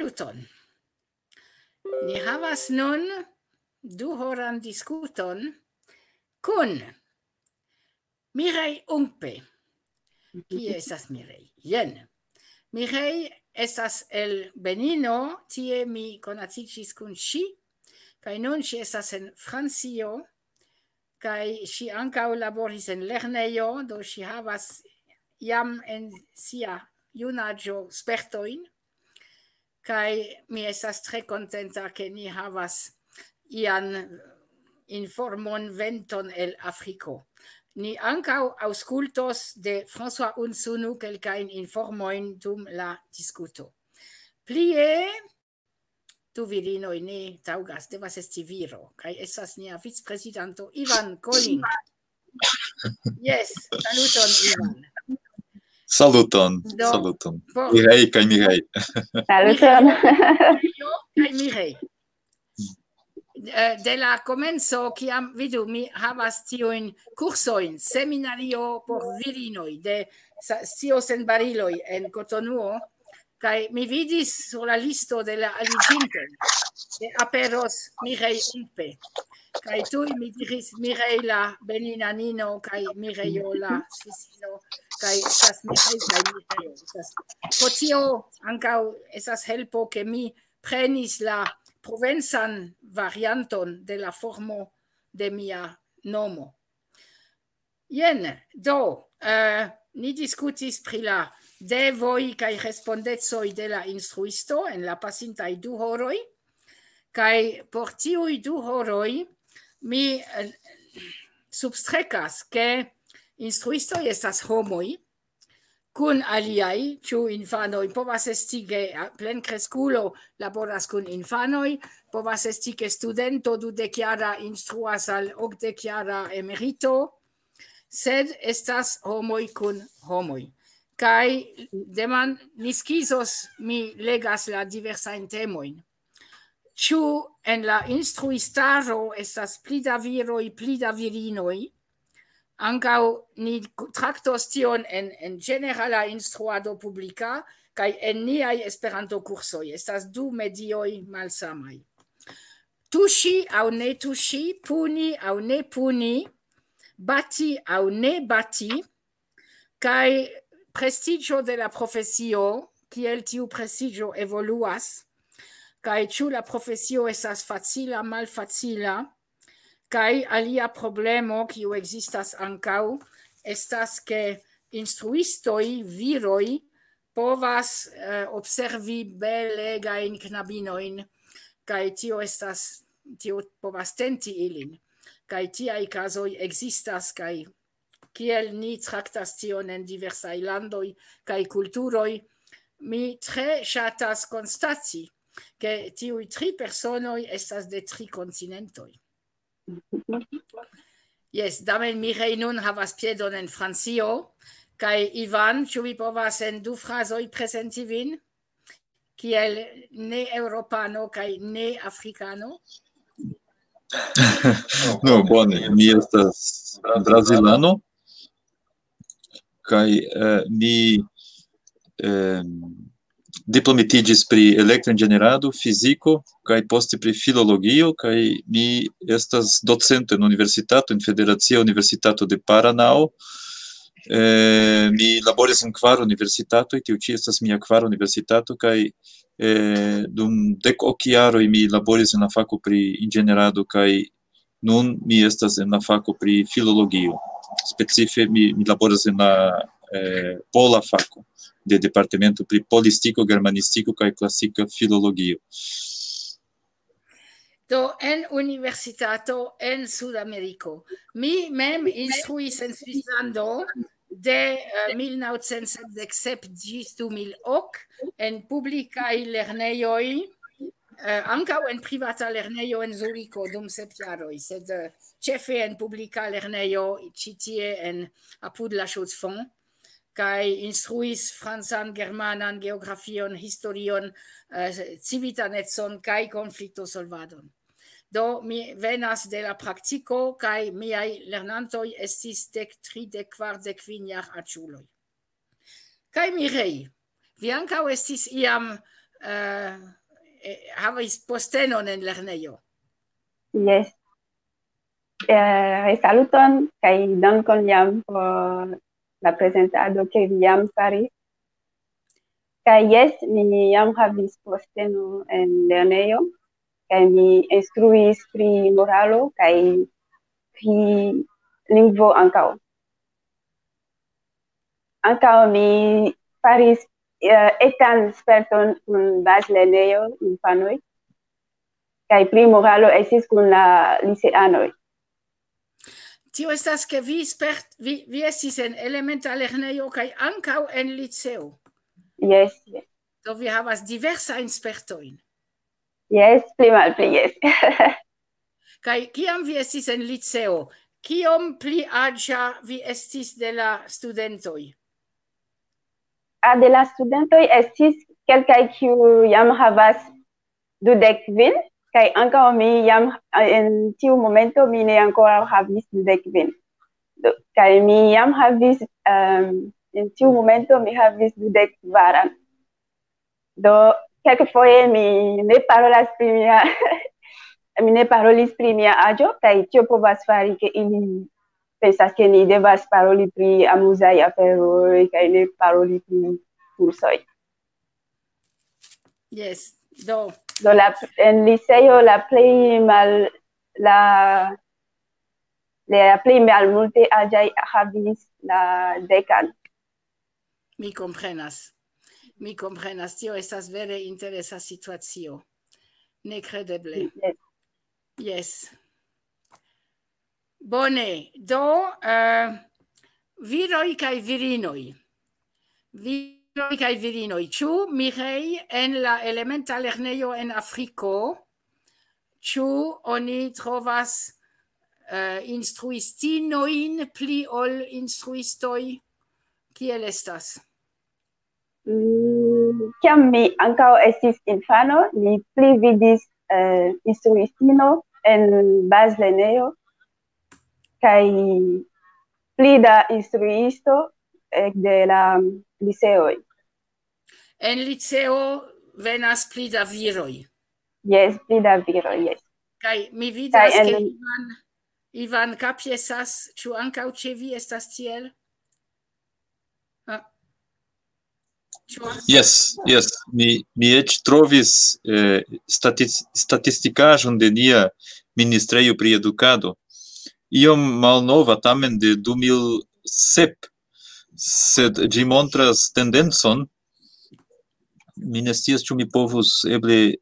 Saluton. Ni havas nun 2 horan diskuton kun Mireille Umpe. Kie estas Mireille? Jen. Mireille estas el Benino, tie mi konaciĝis kun ŝi, kaj nun ŝi estas en Francio, kaj ŝi ankaŭ laboris en lernejo, do ŝi havas jam en sia junaĝo spertojn, kaj mi estas tre kontenta, ke ni havas ian informon venton el Afriko. Ni ankaŭ aŭskultos de François Unsunu kelkajn informojn dum la diskuto. Plie, du virinoj ne taŭgas, devas esti viro, kaj estas nia vicprezidanto Ivan Colin. Yes, saluton Ivan. Saluton, saluton. Mireille kaj Mireille. Saluton. Kaj Mireille. De la komenco, kiam vidu, mi havas tiujn kursojn, seminario por virinoj de scios en bariloj en Cotonou, kaj mi vidis sur la listo de la aliĝintoj, ke aperos Mireille Umpe. Kaj tuj mi diris Mireille la beninanino kaj Mireille la svisino, kaj estas Mireille kaj Mireille. Pro tio ankaŭ estas helpo, ke mi prenis la provencan varianton de la formo de mia nomo. Jen, do, ni diskutis pri la devoj kaj respondecoj de la instruisto en la pasintaj 2 horoj, kaj por tiuj 2 horoj mi substrekas, ke instruistoj estas homoj, kun aliaj, ĉu infanoj, povas esti ke plenkreskulo laboras kun infanoj, povas esti ke studento 20-jara instruas al 80-jara emerito, sed estas homoj kun homoj. Kaj ni skizos, mi legas la diversajn temojn. Ĉu en la instruistaro estas pli da viroj, pli da virinoj? Ankaŭ ni traktos tion en ĝenerala instruado publika kaj en niaj Esperanto-kursoj. Estas 2 medioj malsamaj. Tuŝi aŭ ne tuŝi, puni aŭ ne puni, bati aŭ ne bati, kaj prestiĝo de la profesio, kiel tiu prestiĝo evoluas, kaj ĉu la profesio estas facila, malfacila, kaj alia problemo, kiu ekzistas ankaŭ, estas ke instruistoj, viroj, povas observi belegajn knabinojn, kaj tio povas tenti ilin. Kaj tiaj kazoj ekzistas, kaj kiel ni traktas tion en diversaj landoj kaj kulturoj, mi tre ŝatas konstati, ke tiuj 3 personoj estas de 3 kontinentoj. Yes, tamen Mireille nun havas piedon en Francio, kaj Ivan, ĉu vi povas en 2 frazoj prezenti vin, kiel ne eŭropano kaj ne afrikano? No, bone, mi estas brazilano, kaj mi diplomitiĝis pri elektroinĝenierado, fiziko kaj poste pri filologio, kaj mi estas docento en universitato, en Federacia Universitato de Paranao. Mi laboris en 4 universitatoj, tiu ĉi estas mia 4 universitato, kaj dum 10 jaroj mi laboris en la fako pri inĝenierado, kaj nun mi estas en la fako pri filologio. Specife mi laboras en la pola fako de departemento pri polistiko, germanistiko kaj klasika filologio. Do en universitato en Sudameriko. Mi mem instruis en Svislando de 1977 ĝis 2008 en publikaj lernejoj, ankaŭ en privata lernejo en Zuriko dum 7 jaroj, sed ĉefe en publika lernejo ĉi tie apud la Schutzfonds, kaj instruis francan, germanan, geografion, historion, civitanecon kaj konfliktosolvadon. Do mi venas de la praktiko kaj miaj lernantoj estis 13, 14, 15 jar aĉuloj. Kaj Mireille, vi ankaŭ estis iam havis postenon en lernejo. Yes. Saluton kaj dankon jam por la prezentado ke vi jam faris. Kaj jes, mi jam havis posteno en lernejo kaj mi instruis pri moralo kaj pri lingvo ankaŭ. Ankaŭ mi faris etan sperton kun bazlernejo infanoj kaj pri moralo estis kun la liceanoj. Tio estas ke vi estis en elementa lernejo kaj ankaŭ en liceo. Yes, yes. Do vi havas diversajn spertojn. Yes, pli malpli, yes. Kaj kiam vi estis en liceo, kiom pli aĝa vi estis de la studentoj? De la studentoj estis kelkaj kiuj jam havas 22, kaj ankaŭ mi jam en tiu momento mi ne ankoraŭ havis 22. Kaj mi jam havis en tiu momento mi havis 22. Do kelkfoje mi ne parolas pri mia mi ne parolis pri mia aĝo, kaj tio povas fari ke ili pensas ke ni devas paroli pri amuzaj aferoj kaj ne paroli pri kursoj. Yes, do en liceo la plej malmulte aĝaj havis la dekan. Mi komprenas. Mi komprenas. Tio estas vere interesa situacio. Nekredeble. Yes. Bone. Do, viroj kaj virinoj. Viroj kaj virinoj. Ĉu Mirej en la elementa lernejo en Afriko, ĉu oni trovas instruistinojn pli ol instruistoj? Kiel estas? Kiam mi ankaŭ estis infano, mi pli vidis instruistino en bazlernejo kaj pli da instruisto de la liceoj. En liceo venas pli da viroj. Yes, pli da viroj, yes. Kaj mi vidas ke Ivan Capiesas, ĉu ankaŭ ĉe vi estas tiel? Yes. Mi eĉ trovis statistikaĵon de nia ministrejo pri edukado. Iom malnova, tamen de 2007, sed ĝi montras tendencon. Mi ne scias, ĉu mi povus eble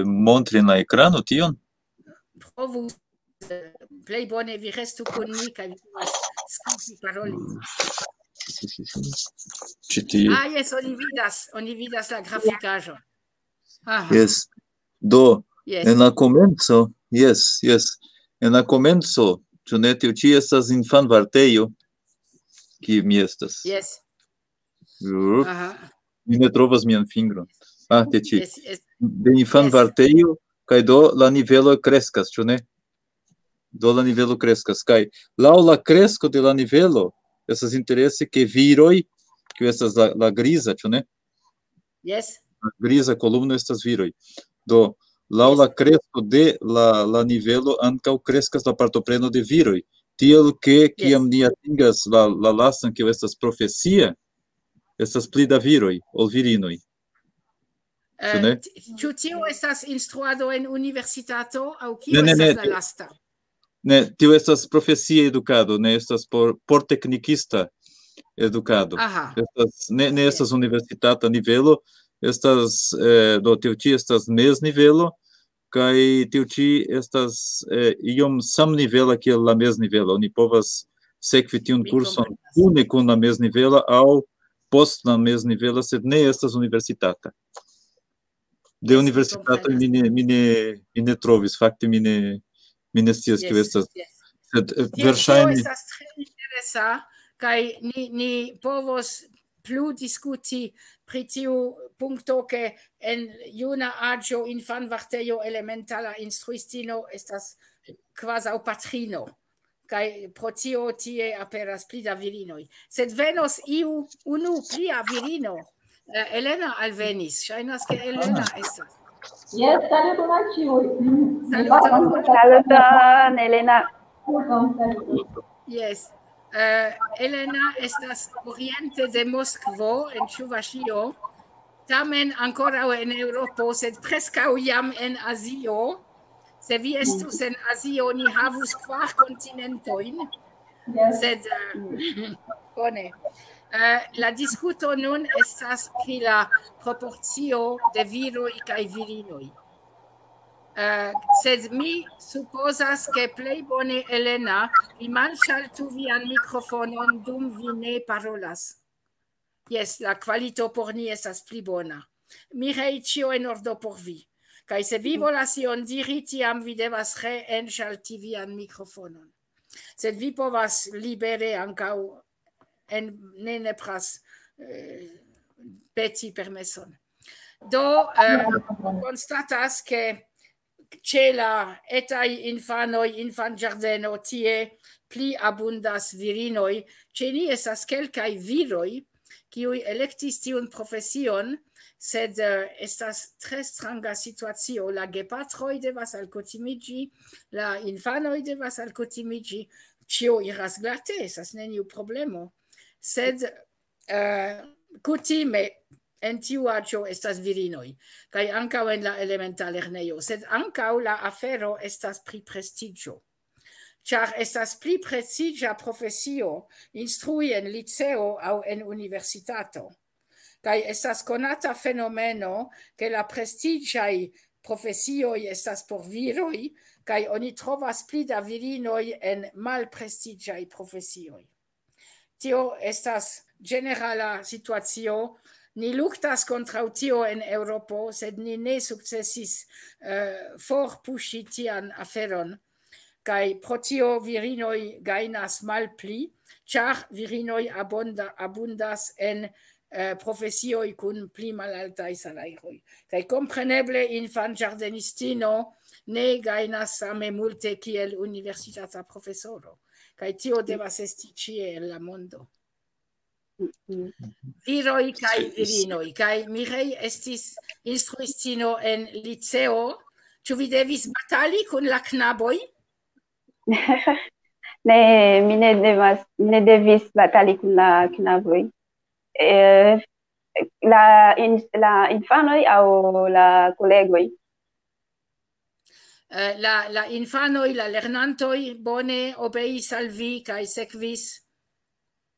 montri en la ekrano tion? Provu. Plej bone vi restu kun ni kaj vi povas skribi paroli. Yes, oni vidas la grafikaĵon. Yes. Do, en la komenco, en la komenco, ĉu ne, tiu ĉi estas infanvartejo, kie mi estas. Yes. Mi ne trovas mian fingron. Tie ĉi. De infanvartejo, kaj do la nivelo kreskas, ĉu ne? Do la nivelo kreskas, kaj laŭ la kresko de la nivelo estas interese ke viroj, kiu estas la griza, ĉu ne? Yes. La griza kolumno estas viroj. Do laŭ la kresko de la nivelo ankaŭ kreskas la partopreno de viroj. Tiel ke kiam ni atingas la lastan, kiu estas profesia, estas pli da viroj ol virinoj. Ĉu tio estas instruado en universitato aŭ kio estas la lasta? Ne, tio estas profesia edukado, ne estas por teknikista edukado. Ne estas universitata nivelo, estas do tiu ĉi estas meznivelo, kaj tiu ĉi estas iom samnivela kiel la meznivelo. Oni povas sekvi tiun kurson kune kun la meznivela aŭ post la meznivela, sed ne estas universitata. De universitato mi ne trovis, fakte mi ne scias kio estas. Sed verŝajne estas tre interesa kaj ni povos plu diskuti pri tiu punkto ke en juna aĝo infanvartejo elementala instruistino estas kvazaŭ patrino. Kaj pro tio tie aperas pli da virinoj. Sed venos unu plia virino, Elena alvenis. Ŝajnas ke Elena estas. Yes, saluton al ĉiuj. Saluton, Elena. Yes. Elena estas oriente de Moskvo en Ĉuvaŝio. Tamen ankoraŭ en Eŭropo, sed preskaŭ jam en Azio. Se vi estus en Azio, ni havus 4 kontinentojn. Sed bone. La diskuto nun estas pri la proporcio de viroj kaj virinoj. Sed mi supozas ke plej bone, Elena, vi malŝaltu vian mikrofonon dum vi ne parolas. Yes, la kvalito por ni estas pli bona. Mireille, ĉio en ordo por vi. Kaj se vi volas ion diri, tiam vi devas reenŝalti vian mikrofonon. Sed vi povas libere ankaŭ ne nepras peti permeson. Do, konstatas ke ĉe la etaj infanoj, infanĝardeno, tie pli abundas virinoj, ĉe ni estas kelkaj viroj, kiuj elektis tiun profesion, sed estas tre stranga situacio. La gepatroj devas alkutimiĝi, la infanoj devas alkutimiĝi, ĉio iras glate, estas neniu problemo. Sed kutime en tiu aĝo estas virinoj, kaj ankaŭ en la elementa lernejo, sed ankaŭ la afero estas pri prestiĝo. Ĉar estas pli prestiĝa profesio instrui en liceo aŭ en universitato. Kaj estas konata fenomeno, ke la prestiĝaj profesioj estas por viroj, kaj oni trovas pli da virinoj en malprestiĝaj profesioj. Tio estas ĝenerala situacio. Ni luktas kontraŭ tio en Eŭropo, sed ni ne sukcesis forpuŝi tian aferon. Kaj pro tio virinoj gajnas malpli, ĉar virinoj abundas en profesioj kun pli malaltaj salajroj. Kaj kompreneble infanĝardenistino ne gajnas same multe kiel universitata profesoro. Kaj tio devas esti ĉie en la mondo. Viroj kaj virinoj. Kaj Mireille estis instruistino en liceo. Ĉu vi devis batali kun la knaboj? Ne, mi ne devis batali kun la knaboj. La infanoj aŭ la kolegoj? La infanoj, la lernantoj bone obeis al vi kaj sekvis?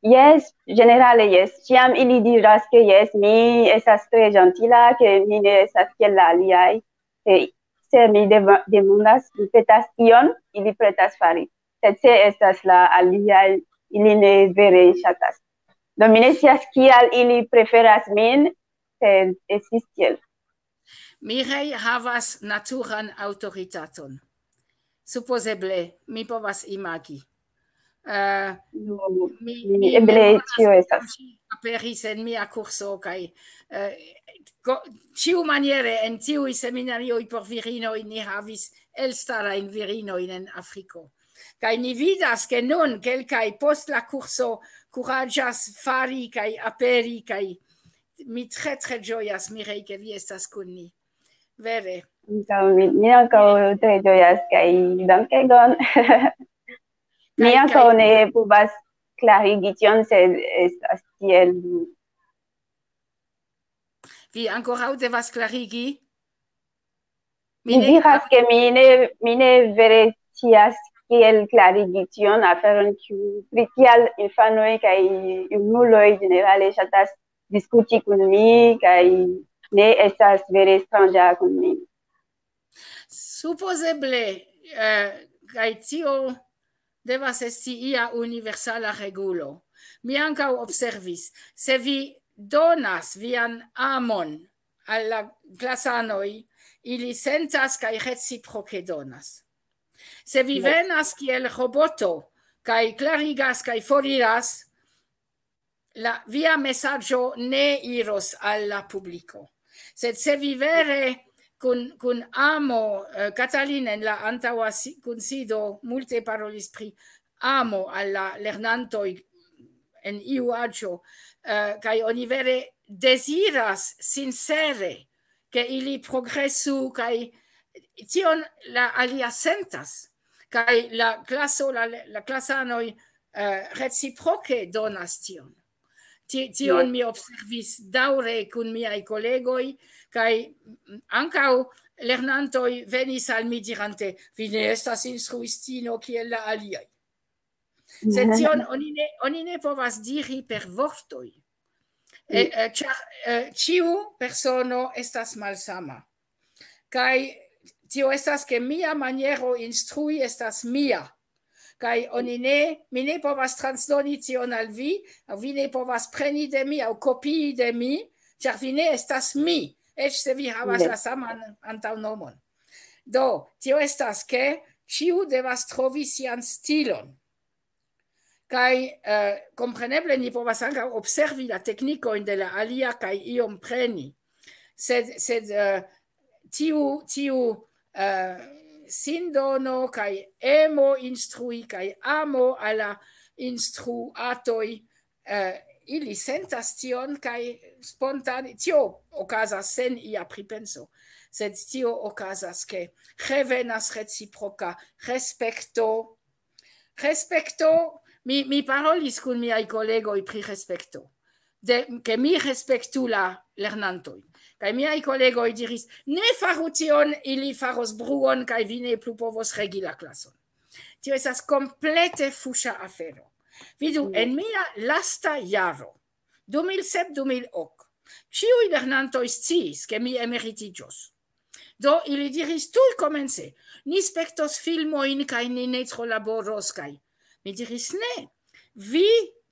Yes, generale yes. Ĉiam ili diras ke yes, mi estas tre ĝentila, ke mi ne estas kiel la aliaj. Se mi demandas, mi petas ion, ili pretas fari. Sed se estas la aliaj, ili ne vere ŝatas. Do mi ne scias kial ili preferas min, sed estis tiel. Mireille havas naturan aŭtoritaton. Supozeble, mi povas imagi. Mi eble tio estas. Aperis en mia kurso kaj ĉiumaniere en tiuj seminarioj por virinoj ni havis elstarajn virinojn en Afriko. Kaj ni vidas ke nun kelkaj post la kurso kuraĝas fari kaj aperi kaj mi tre tre ĝojas, Mireille, ke vi estas kun ni. Vere. Mi ankaŭ tre ĝojas kaj dankegon. Mi ankaŭ ne povas klarigi tion, sed estas tiel. Vi ankoraŭ devas klarigi? Mi diras ke mi ne vere scias kiel klarigi tion aferon, pri kial infanoj kaj junuloj ĝenerale ŝatas diskuti kun mi kaj ne estas vere stranga kun mi. Supozeble, kaj tio devas esti ia universala regulo. Mi ankaŭ observis, se vi donas vian amon al la klasanoj, ili sentas kaj reciproke donas. Se vi venas kiel roboto kaj klarigas kaj foriras, via mesaĝo ne iros al la publiko. Sed se vi vere kun amo, Katalin en la antaŭa kunsido multe parolis pri amo al la lernantoj en iu aĝo, kaj oni vere desiras sincere che ili progressu kai tion la alia sentas kai la clasanoi reciproce donas tion. Tion mi observis daure kun miai collegoi kai ancau lernantoi venis al mi dirante vi ne estas instruistino kiel la aliai. Sed tion oni ne povas diri per vortoi. Ciu persono estas malsama. Kai tio estas ke mia maniero instrui estas mia. Kai mi ne povas transdoni tion al vi ne povas preni de mi au kopii de mi, ĉar vi ne estas mi, eĉ se vi havas la saman antaŭnomon. Do, tio estas ke ĉiu devas trovi sian stilon. Kai compreneble ni povas ankaŭ observi la teknikojn de la alia kaj iom preni. Sed tiu sindono kai emo instrui kai amo alla instruatoi ili sentas tion kai spontane tio okazas sen ia pripenso, sed tio okazas ke revenas reciproca respekto mi parolis kun miaj kolegoj pri respekto ke mi respektu la lernantoj. Kai miai kolegoj diris, ne faru tion, ili faros bruon, kai vi ne plu povos regi la klason. Tio estas komplete fuŝa afero. Vidu, en mia lasta jaro, 2007-2008, ĉiuj lernantoj sciis, ke mi emeritiĝos. Do, ili diris tuj komence, ni spektos filmojn, kai ni ne trolaboros, kai mi diris, ne, vi,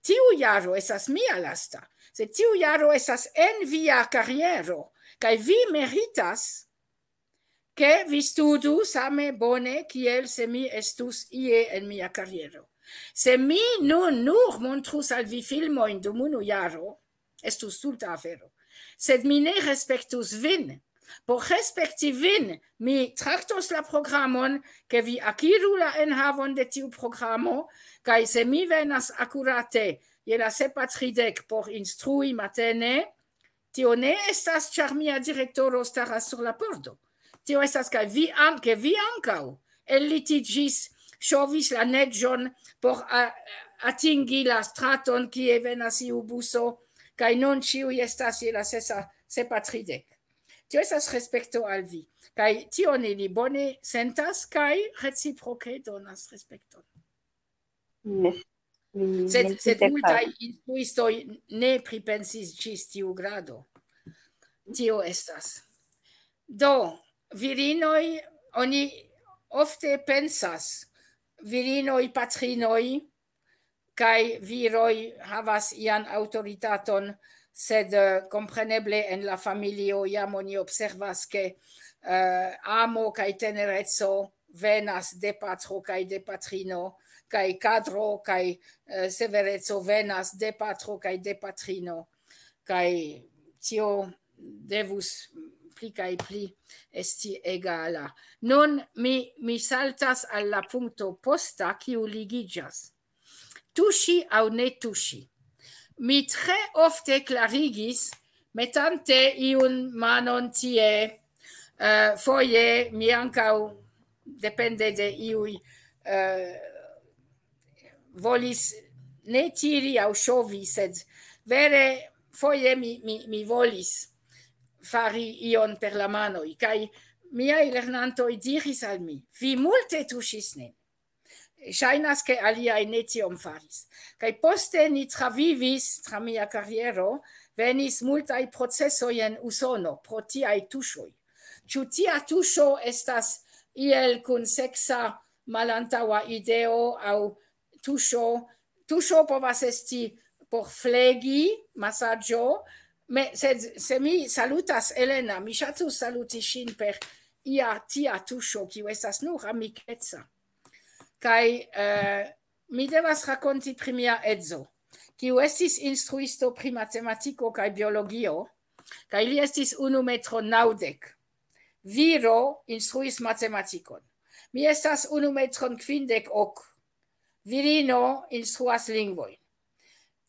tiu jaro estas mia lasta, sed tiu jaro estas en via kariero, kai vi meritas ke vi studu same bone kiel se mi estus ie en mia kariero. Se mi nun nur montrus al vi filmojn dum unu jaro, estus stulta afero. Sed mi ne respektus vin. Por respekti vin, mi traktos la programon ke vi akiru la enhavon de tiu programo, kai se mi venas akurate je la 7:30 por instrui matene, tio ne estas ĉar mia direktoro staras sur la pordo. Tio estas ke vi ankaŭ ellitiĝis, ŝovis la neĝon por atingi la straton kie venas iu buso, kaj nun ĉiuj estas je la 7:30. Tio estas respekto al vi, kaj tion ili bone sentas kaj reciproke donas respekton. Sed multaj instruistoj ne pripensis ĝis tiu grado. Tio estas. Do, virinoj, oni ofte pensas, virinoj, patrinoj, kaj viroj havas ian aŭtoritaton, sed kompreneble en la familio jam oni observas ke amo kaj tenereco venas de patro kaj de patrino, kai kadro kai severeco venas de patro kai de patrino, kai tio devus pli kai pli esti egala. Nun mi saltas al la punkto posta kiu ligiĝas. Tuŝi aŭ ne tuŝi. Mi tre ofte klarigis, metante iun manon tie, foje mi ankaŭ depende de iuj volis ne tiri aŭ ŝovi, sed vere foje mi volis fari ion per la manoj, kaj miaj lernantoj diris al mi, vi multe tuŝis nin. Ŝajnas ke aliaj ne tiom faris. Kaj poste ni travivis tra mia kariero, venis multaj procesoj en Usono pro tiaj tuŝoj. Ĉu tia tuŝo estas iel kun seksa malantaŭa ideo aŭ tuŝo povas esti por flegi, masaĝo, sed se mi salutas Elena, mi ŝatus saluti ŝin per ia tia tuŝo, kiu estas nur amikeca. Kaj mi devas rakonti pri mia edzo, kiu estis instruisto pri matematiko kaj biologio, kaj li estis 1,90 m. Viro instruis matematikon. Mi estas 1,58 m. Virino instruas lingvojn.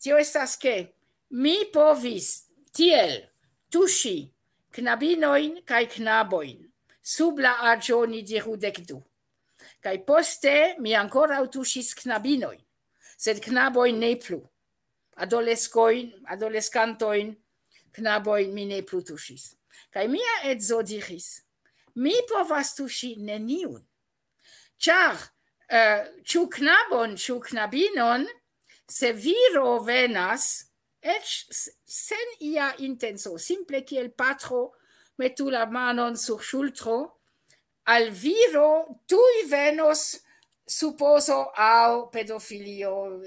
Tio estas ke mi povis tiel, tuŝi knabinojn kaj knabojn, sub la aĝo ni diru 12. Kaj poste mi ankoraŭ tuŝis knabinojn, sed knabojn ne plu. Adoleskantojn, knabojn mi ne plu tuŝis. Kaj mia edzo diris, mi povas tuŝi neniun, ĉar ĉu knabon, ĉu knabinon, se viro venas, eĉ sen ia intenco, simple kiel patro metu la manon sur ŝultro, al viro tuj venos supozo aŭ pedofilio,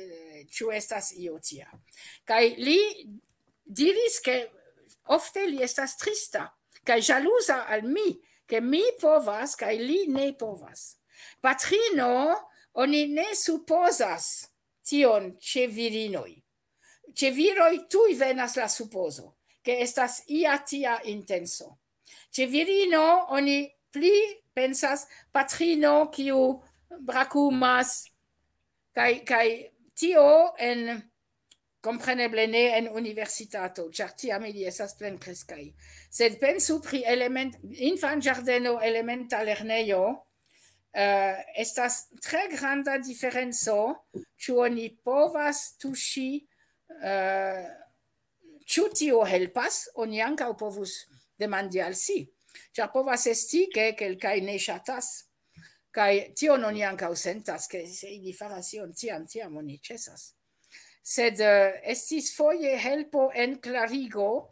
ĉu estas io tia. Kaj li diris ke ofte li estas trista kaj ĵaluza al mi, ke mi povas kaj li ne povas. Patrino, oni ne supozas tion ĉe virinoj. Ĉe viroj tuj venas la supozo, ke estas ia tia intenso. Ĉe virino oni pli pensas patrino kiu brakumas, kaj tio en kompreneble ne en universitato, ĉar tiam ili estas plenkreskaj. Sed pensu pri infanĝardeno elementa lernejo, estas tre granda diferenco, ĉu oni povas tuŝi, ĉu tio helpas, oni ankaŭ povus demandi al si, ĉar povas esti ke kelkaj ne ŝatas, kaj tion oni ankaŭ sentas, ke se ili faras ion tiam oni ĉesas. Sed estis foje helpo en klarigo,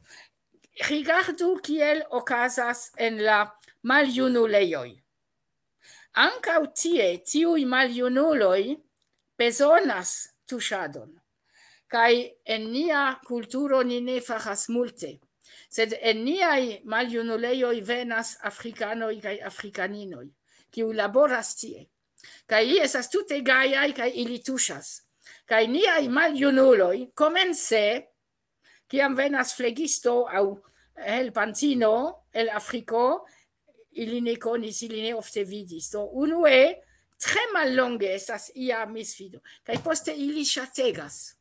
rigardu kiel okazas en la maljunulejoj. Ankaŭ tie tiuj maljunuloj bezonas tuŝadon. Kaj en nia kulturo ni ne faras multe, sed en niaj maljunulejoj venas afrikanoj kaj afrikaninoj, kiuj laboras tie. Kaj ili estas tute gajaj kaj ili tuŝas. Kaj niaj maljunuloj komence, kiam venas flegisto aŭ helpantino el Afriko, ili ne konis, ili ne ofte vidis. Do unue tre mallonge estas ia misfido, kaj poste ili ŝategas.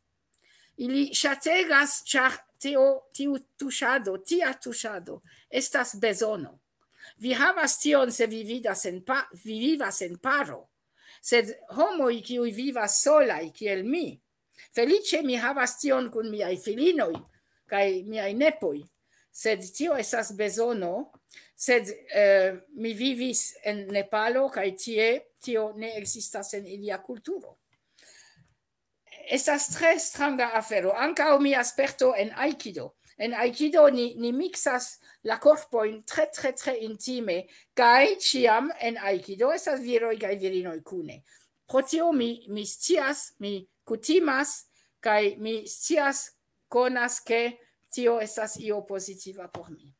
Ili ŝategas, ĉar tiu tuŝado, tia tuŝado estas bezono. Vi havas tion se vi vivas en paro, sed homoj kiuj vivas solaj kiel mi, feliĉe mi havas tion kun miaj filinoj kaj miaj nepoj, sed tio estas bezono, sed mi vivis en Nepalo kaj tie tio ne ekzistas en ilia kulturo. Estas tre stranga afero. Ankaŭ mia sperto en Aikido. En Aikido ni mixas la korpojn tre intime, kaj ĉiam en Aikido estas viroj kaj virinoj kune. Pro tio mi scias, mi kutimas, kaj mi scias, konas, ke tio estas io pozitiva por mi.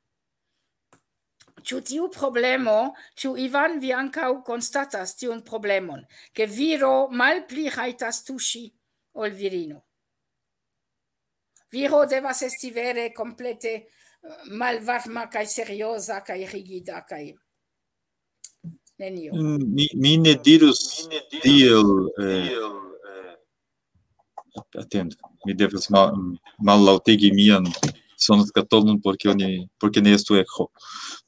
Ĉu tiu problemo, ĉu Ivan vi ankaŭ konstatas tiun problemon, ke viro malpli rajtas tuŝi ol virino? Viro devas esti vere komplete malvarma kaj serioza kaj rigida kaj nenio. Mi ne dirus tiel atendo, mi devas mallaŭtigi mian sonskatolon porque ne estu eĥo.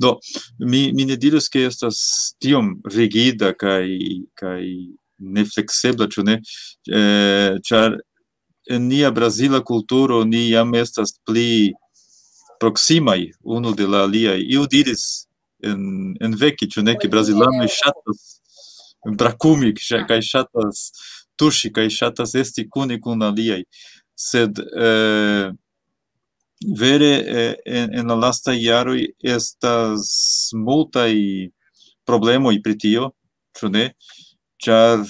Do, mi ne dirus ke estas tiom rigida kaj nefleksebla, ĉu ne? Ĉar en nia brazila kulturo ni jam estas pli proksimaj unu de la aliaj. Iu diris en veke, ĉu ne, ke brazilanoj ŝatas brakumi kaj ŝatas tuŝi kaj ŝatas esti kune kun aliaj. Sed vere en la lastaj jaroj estas multaj problemoj pri tio, ĉu ne? Ĉar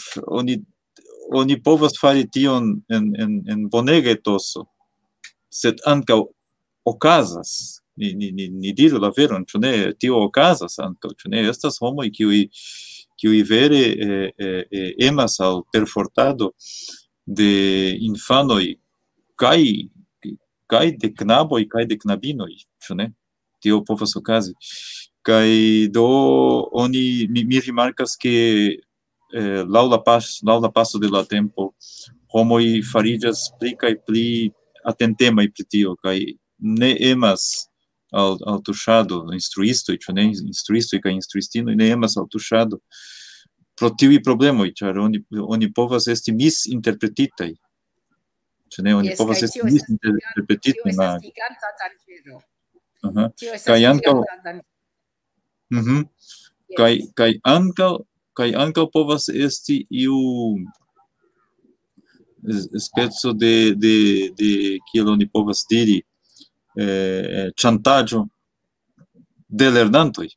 oni povas fari tion en bonega etoso, sed ankaŭ okazas, ni diru la veron, ĉu ne, tio okazas ankaŭ, ĉu ne, estas homoj kiuj vere emas al perfortado de infanoj kaj de knaboj kaj de knabinoj, ĉu ne? Tio povas okazi. Kaj do mi rimarkas ke laŭ la paso de la tempo homoj fariĝas pli kaj pli atentemaj pri tio kaj ne emas al tuŝado, instruistoj, ĉu ne, instruistoj kaj instruistinoj ne emas al tuŝado pro tiuj problemoj, ĉar oni povas esti misinterpretitaj. Ĉu ne, oni povas esti misinterpretitaj. Tio estas giganta danĝero. Tio estas Kaj ankaŭ giganta danĝero. kaj ankaŭ povas esti iu speco de kiel oni povas diri, ĉantaĵo de lernantoj.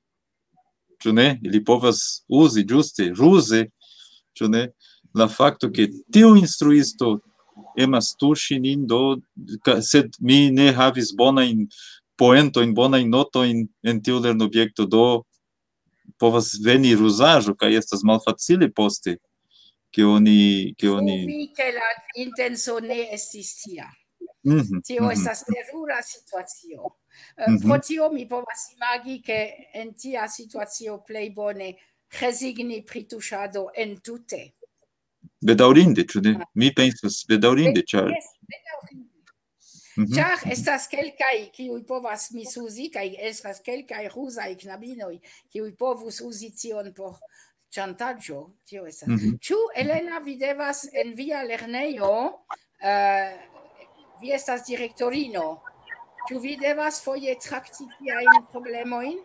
Ĉu ne? Ili povas uzi ĝuste, ruze, ĉu ne? La fakto, ke tiu instruisto emas tuŝi nin, sed mi ne havis bonajn poentojn, bonajn notojn en tiu lernobjekto, do povas veni ruzaĵo kaj estas malfacile poste, ke oni Pruvi ke la intenco ne estis tia. Tio estas terura situacio. Pro tio mi povas imagi ke en tia situacio plej bone rezigni pri tuŝado entute. Bedaŭrinde, ĉu ne? Mi pensas bedaŭrinde, ĉar estas kelkaj kiuj povas misuzi kaj estas kelkaj ruzaj knabinoj kiuj povus uzi tion por ĉantaĵo. Tio estas. Ĉu Elena vi devas en via lernejo vi estas direktorino? Ĉu vi devas foje trakti tiajn problemojn?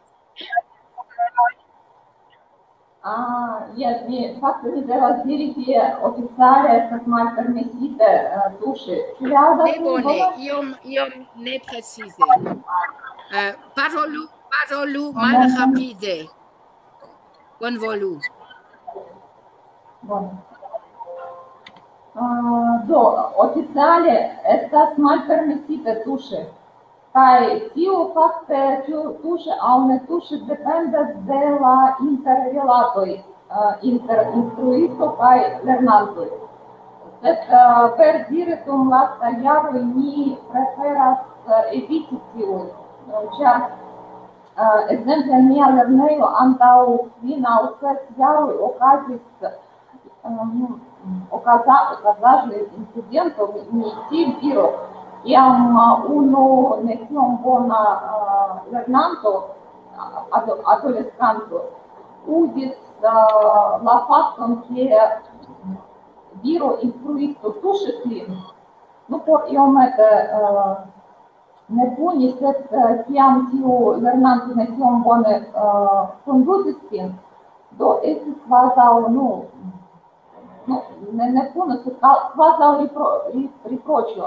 Yes, fakte vi devas diri ke oficiale estas malpermesite tuŝi. Ne bone, iom ne precize. Parolu malrapide. Bonvolu. Bone. Do, oficiale estas malpermesite tuŝi. Kaj tiu fakte tuŝi aŭ ne tuŝi dependas de la interrilatoj inter instruisto kaj lernantoj. Sed verdire dum lastaj jaroj mi preferas eviti tiujn, ĉar ekzemple en mia lernejo antaŭ 5 aŭ 6 jaroj okazis okazaĵoj, incidento, mi tiel diros, iam unu ne tiom bona lernanto, adolescanto, uzis la fakton, ke viro instruisto tuŝis lin, por iomete ne puni, sed kiam tiu lernanto ne tiom bone kondutis sin, do estis kvazaŭ ne punu, sed kvazaŭ riproĉo.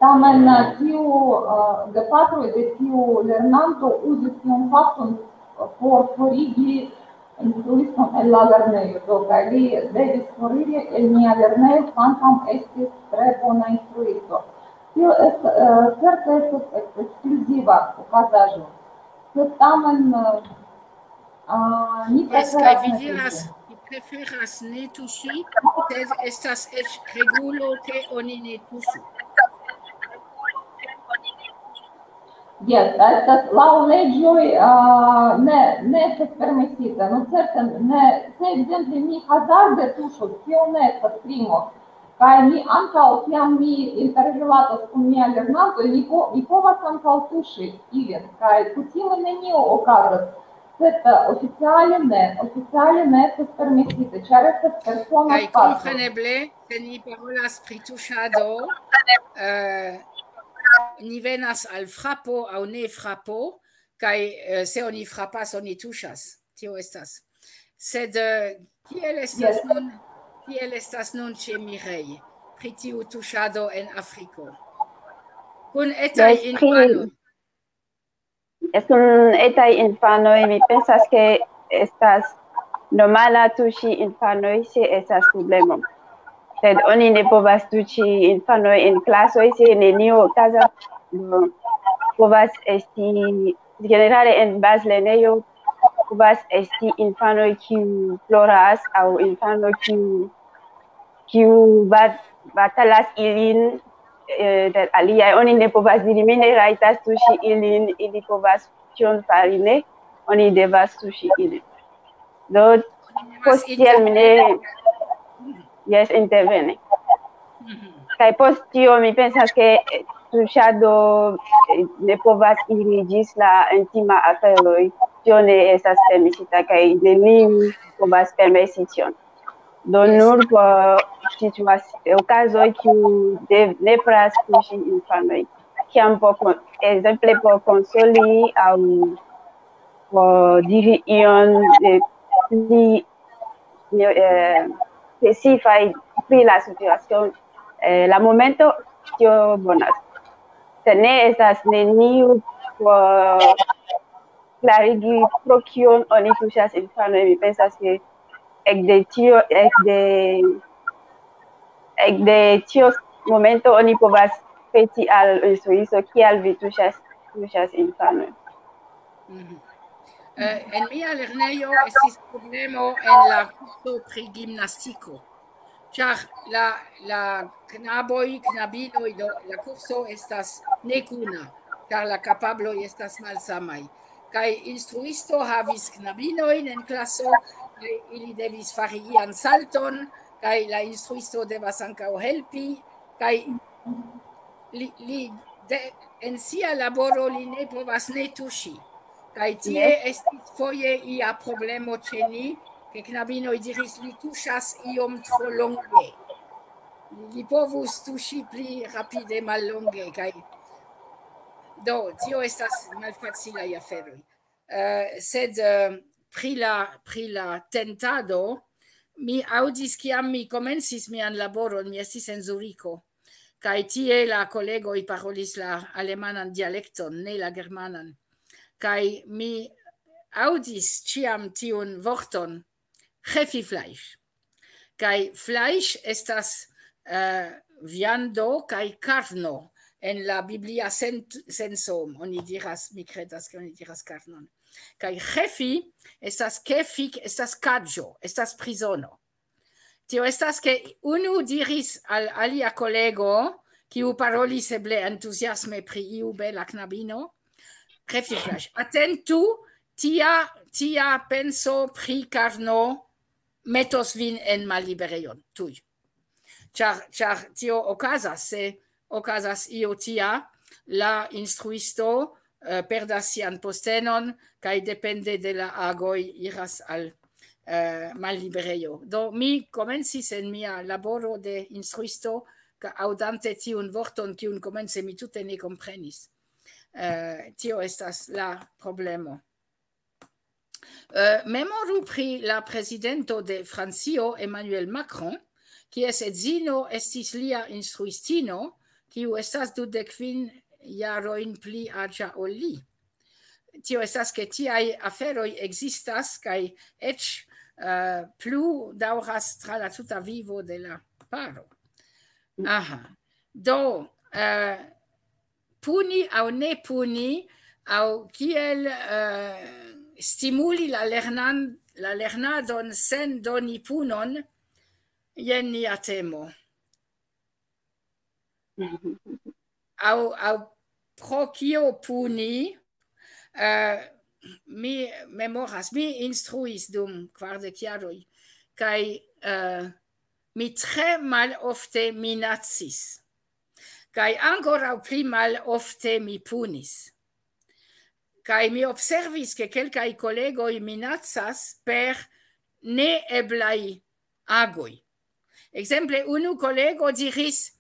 Tamen tiu gepatroj de tiu lernanto uzis tiun fakton por forigi instruiston el la lernejo, do kaj li devis foriri el mia lernejo, kvankam estis tre bona instruisto. Tio certe estas ekskluziva okazaĵo, sed tamen ni preferas ne tuŝi, sed estas eĉ regulo ke oni ne tuŝu. Yes, estas laŭ leĝoj ne estas permesita. Certe ne, se ekzemple mi hazarde tuŝos, tio ne estas krimo. Kaj mi ankaŭ, kiam mi interrilatas kun mia lernantoj, mi povas ankaŭ tuŝi ilin, kaj kutime nenio okazas. Sed oficiale ne estas permesite, ĉar estas persona spaco. Kaj kompreneble, se ni parolas pri tuŝado, ni venas al frapo aŭ ne frapo, kaj se oni frapas, oni tuŝas. Tio estas. Sed kiel estas nun ĉe Mireille pri tiu tuŝado en Afriko? Kun etaj infanoj. Kun etaj infanoj, mi pensas ke estas normala tuŝi infanoj se estas problemo. Sed oni ne povas tuŝi infanoj en klasoj se nenio okazas. Povas esti generale en bazlernejo povas esti infanoj kiu ploras aŭ infanoj kiu batalas ilin de aliaj. Oni ne povas diri mi ne rajtas tuŝi ilin, ili povas tion fari, ne, oni devas tuŝi ilin. Do post tiel mi ne interveni. Kaj post tio mi pensas ke tuŝado ne povas iriĝis la intima aferoj, tio ne estas permesita kaj neniu povas permesi tion. Do nur por okazoj kiu nepras tuŝi infanoj, kiam ekzemple por konsoli aŭ por diri ion pli specifaj pri la situacio, la momento tio bonas. Se ne estas neniu por klarigi pro kion oni tuŝas infanoj, mi pensas ke ekde tio momento oni povas peti al instruisto kial vi tuŝas infanoj. En mia lernejo estis problemo en la kurso pri gimnastiko. Ĉar la knabinoj do la kurso estas nekuna, ĉar la kapabloj estas malsamaj. Kaj instruisto havis knabinojn en klaso, kaj ili devis fari ian salton, kaj la instruisto devas ankaŭ helpi, kaj en sia laboro li ne povas ne tuŝi. Kaj tie estis foje ia problemo ĉe ni, ke knabinoj diris, li tuŝas iom tro longe. Li povus tuŝi pli rapide mallonge, kaj do tio estas malfacilaj aferoj. Sed pri la tentado, mi aŭdis kiam mi komencis mian laboron, mi estis en Zuriko, kaj tie la kolegoj parolis la alemanan dialekton, ne la germanan. Kai mi audis ciam tiun vorton Hefifleisch. Kai Fleisch estas viando kai carno en la biblia senso. Oni diras, mi credas ke oni diras carnon. Kai Hefi estas kefik, estas kaĝo, estas prizono. Tio estas ke unu diris al alia kolego, kiu parolis eble entuziasme pri iu bela knabino, Hefifleisch. Atentu, tia penso pri carno metos vin en malliberejon, tuj. Ĉar tio okazas, se okazas io tia, la instruisto perdas sian postenon kaj depende de la agoj iras al malliberejo. Do mi komencis en mia laboro de instruisto, aŭdante tiun vorton, kiun komence mi tute ne komprenis. Tio estas la problemo. Memoru pri la presidento de Francio, Emmanuel Macron, kies edzino estis lia instruistino, kiu estas 25 jarojn pli aĝa ol li. Tio estas ke tiaj aferoj ekzistas kaj eĉ plu daŭras tra la tuta vivo de la paro. Aha. Do puni aŭ ne puni, aŭ kiel stimuli la lernadon sen doni punon, jen nia temo. Aŭ pro kio puni, mi memoras, mi instruis dum 40 jaroj, kaj mi tre malofte minacis. Kai ancora pli malofte mi punis. Kai mi observis ke kelkaj kolegoj minacas per neeblaj agoj. Ekzemple, unu kolego diris,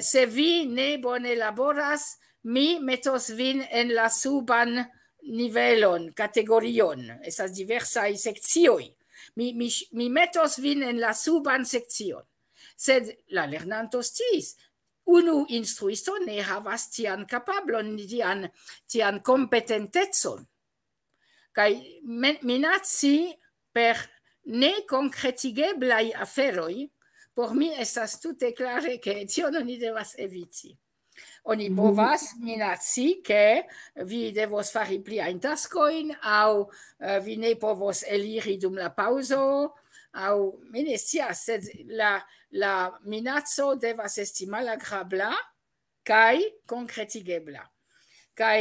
se vi ne bone laboras, mi metos vin en la suban nivelon, kategorion. Estas diversaj sekcioj. Mi metos vin en la suban sekcion. Sed la lernanto sciis, unu instruisto ne havas tian kapablon, tian kompetentecon. Kaj minaci per nekonkretigeblaj aferoj, por mi estas tute klare ke tion oni devas eviti. Oni povas minaci ke vi devos fari pliajn taskojn, aŭ vi ne povos eliri dum la paŭzo, aŭ mi ne scias, sed la minaco devas esti malagrabla kaj konkretigebla. Kaj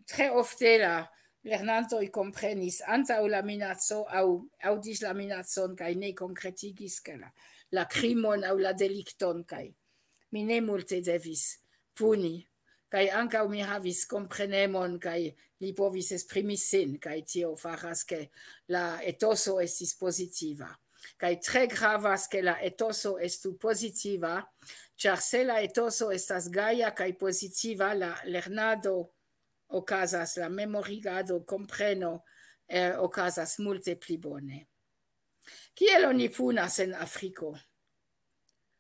tre ofte la lernantoj komprenis antaŭ la minaco aŭ aŭdis la minacon kaj ne konkretigis la krimon aŭ la delikton, kaj mi ne multe devis puni. Kai ankaŭ mi havis komprenemon kaj li povis esprimi sin, kaj tio faras ke la etoso estis pozitiva. Kaj tre gravas ke la etoso estu pozitiva, ĉar se la etoso estas gaja kaj pozitiva, la lernado okazas, la memorigado, kompreno okazas multe pli bone. Kiel oni punas en Afriko?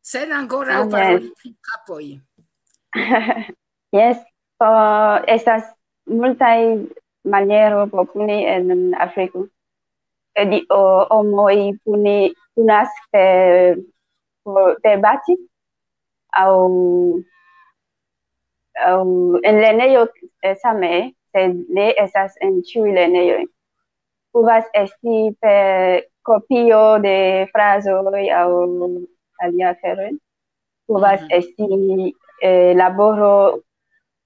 Sen ankoraŭ paroli pri kapoj. Yes, estas multaj maniero por puni en Afriko. Homoj punas per bati aŭ en lernejo same, sed ne estas en ĉiuj lernejoj. Povas esti per kopio de frazoj aŭ alia aferoj. Povas esti laboro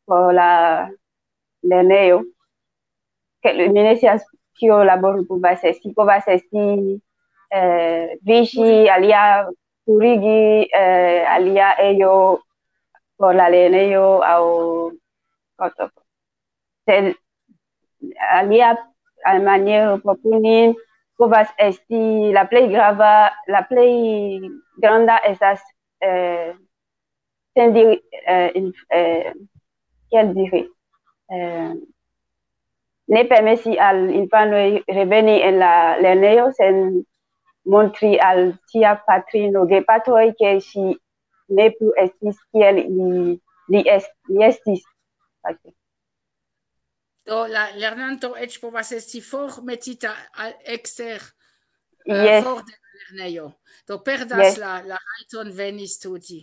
por la lernejo. Mi ne scias kio laboro povas esti viŝi, alia purigi, alia ejo por la lernejo aŭ sed alia maniero por puni povas esti la plej granda estas kiel diri, ne permesi al infanoj reveni en la lernejo sen montri al sia patrino gepatroj ke ŝi ne plu estis kiel li estis. Do la lernanto eĉ povas esti formetita ekster for de la lernejo. Do perdas la rajton veni studi.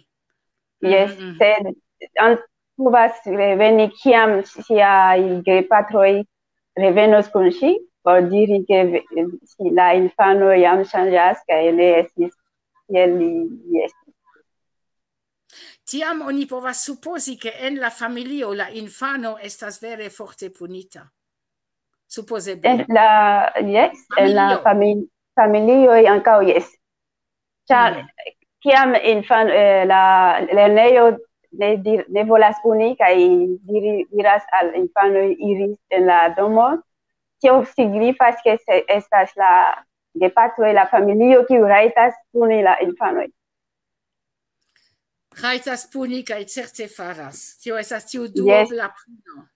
Yes, sed povas reveni kiam siaj gepatroj revenos kun ŝi, por diri ke la infano jam ŝanĝas kaj ne estis kiel li estis. Tiam oni povas supozi ke en la familio la infano estas vere forte punita. Supozeble. En la familioj ankaŭ jes. Ĉar kiam la lernejo ne volas puni kaj diras al infanoj iri en la domo, tio signifas ke estas la gepatroj, la familio kiu rajtas puni la infanoj. Rajtas puni kaj certe faras. Tio estas tiu duobla puno.